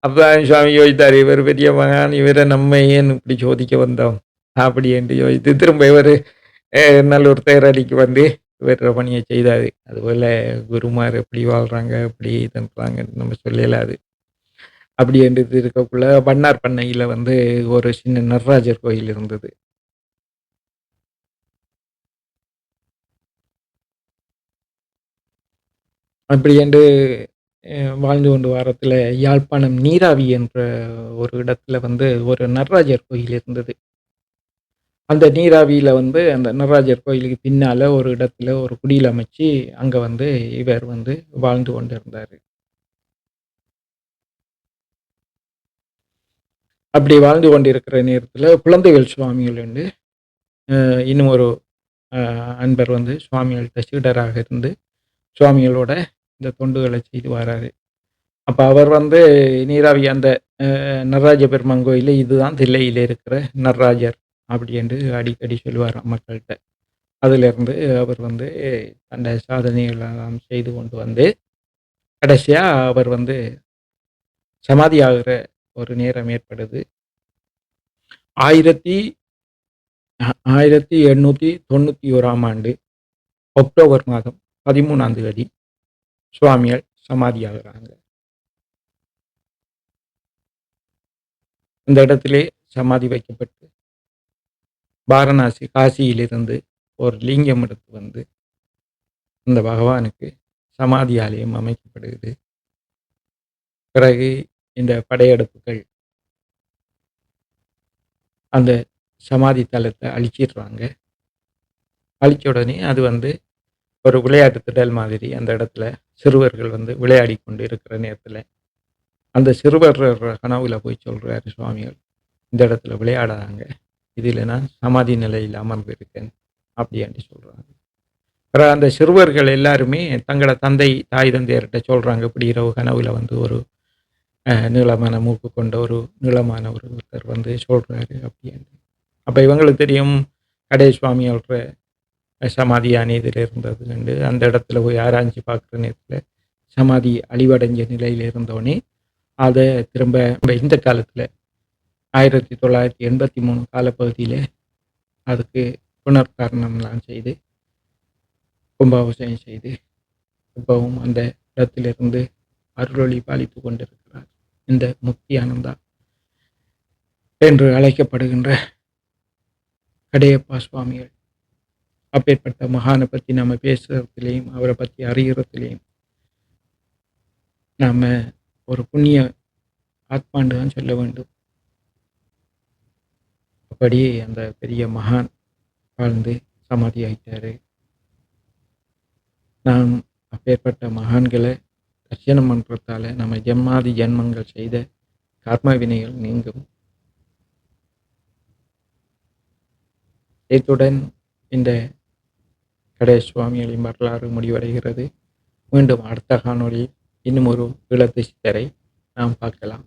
அப்பதான் சுவாமி யோசித்தாரு, இவர் பெரிய மகான், இவர நம்ம ஏன் இப்படி சோதிக்க வந்தோம்? அப்படி என்று யோசித்து திரும்ப இவரு நல்லூர் தேரடிக்கு வந்து இவர் பணிய செய்தாரு. அதுபோல குருமார் எப்படி வாழ்றாங்க, எப்படி பண்றாங்கன்னு நம்ம சொல்லலாது. அப்படி என்று இருக்கக்குள்ள வண்ணார் பண்ணையில வந்து ஒரு சின்ன நடராஜர் கோயில் இருந்தது. அப்படி என்று வாழ்ந்து கொண்டு வாரத்துல யாழ்ப்பாணம் நீராவி என்ற ஒரு இடத்துல வந்து ஒரு நடராஜர் கோயில் இருந்தது. அந்த நீராவியில வந்து அந்த நடராஜர் கோயிலுக்கு பின்னால ஒரு இடத்துல ஒரு குடில் அமைச்சு, அங்க வந்து இவர் வந்து வாழ்ந்து கொண்டிருந்தாரு. அப்படி வாழ்ந்து கொண்டிருக்கிற நேரத்துல குழந்தைவேல் சுவாமிகள் வந்து இன்னும் ஒரு அ அன்பர் வந்து சுவாமிகள்ட்ட சீடராக இருந்து, சுவாமிகளோட இந்த தொண்டுகள செய்து வராரு. அப்ப அவர் வந்து நீராவி அந்த நடராஜ பெருமான் கோயில்ல இதுதான் தில்லையில இருக்கிற நடராஜர் அப்படி என்று அடிக்கடி சொல்லுவாராம் மக்கள்ட்ட. அதிலிருந்து அவர் வந்து அந்த சாதனைகளெல்லாம் செய்து கொண்டு வந்து, கடைசியா அவர் வந்து சமாதி ஆகுற ஒரு நேரம் ஏற்படுது. ஆயிரத்தி 1891ஆம் ஆண்டு அக்டோபர் மாதம் 13ஆம் தேதி சுவாமிகள் சமாதியாகுறாங்க. இந்த இடத்திலே சமாதி வைக்கப்பட்டு, வாரணாசி, காசியிலிருந்து ஒரு லிங்கம் எடுத்து வந்து, இந்த பகவானுக்கு சமாதி ஆலயம் அமைக்கப்படுகிறது. பிறகு இந்த படையெடுப்புகள் அந்த சமாதி தலத்த அழிச்சிடுறாங்க. அழிச்ச உடனே அது வந்து ஒரு விளையாட்டு திடல் மாதிரி அந்த இடத்துல சிறுவர்கள் வந்து விளையாடி கொண்டு இருக்கிற நேரத்துல, அந்த சிறுவர் கனவுல போய் சொல்றாரு சுவாமிகள், "இந்த இடத்துல விளையாடாதங்க. இதில நான் சமாதி நிலையில் அமர்ந்திருக்கேன்." அப்படின்ட்டு சொல்றாங்க. பிறகு அந்த சிறுவர்கள் எல்லாருமே தங்கள தந்தை, தாய் தந்தையர்ட்ட சொல்றாங்க, "இப்படி இரவு கனவுல வந்து ஒரு நீளமான மூக்கு கொண்ட ஒரு நீளமான ஒருத்தர் வந்து சொல்றாரு." அப்படின்னு. அப்ப இவங்களுக்கு தெரியும், கடை சுவாமியோட சமாதி அநீதியில இருந்ததுண்டு. அந்த இடத்துல போய் ஆராய்ஞ்சு பார்க்குற நேரத்துல சமாதி அழிவடைஞ்ச நிலையில இருந்தோனே, அத திரும்ப இந்த காலத்துல 1983 காலப்பகுதியில அதுக்கு புனர்காரணம்லாம் செய்து, கும்பாபிஷேகம் செய்து, இப்பவும் அந்த இடத்திலிருந்து அருளொளி பாலித்துக் கொண்டிருக்கிறார். இந்த முக்தி ஆனந்தா என்று அழைக்கப்படுகின்ற கடையப்பா சுவாமிகள். அப்பேற்பட்ட மகானை பத்தி நம்ம பேசுறதுலயும், அவரை பத்தி அறியறதுலயும், நாம ஒரு புண்ணிய ஆத்மான்னு தான் சொல்ல வேண்டும். அப்படியே அந்த பெரிய மகான் வாழ்ந்து சமாதி ஆயிட்டாரு. நாம் அப்பேற்பட்ட மகான்களை தரிசனம் பண்றதால நம்ம ஜென்மாதி ஜென்மங்கள் செய்த கர்ம வினைகள் நீங்கும். இத்துடன் இந்த கடை சுவாமிகளின் வரலாறு முடிவடைகிறது. மீண்டும் அடுத்த காணொளியில் இன்னும் ஒரு ஈழத்து சித்தரை நாம் பார்க்கலாம்.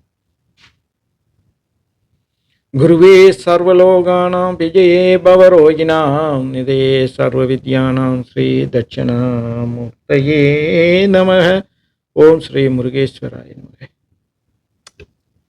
குருவே சர்வலோகானாம் விஜயே பவரோகிணாம் நிதயே சர்வவித்யானாம் ஸ்ரீ தட்சிணாமூர்த்தயே நமः. ஓம் ஸ்ரீ முருகேஸ்வராய நமः.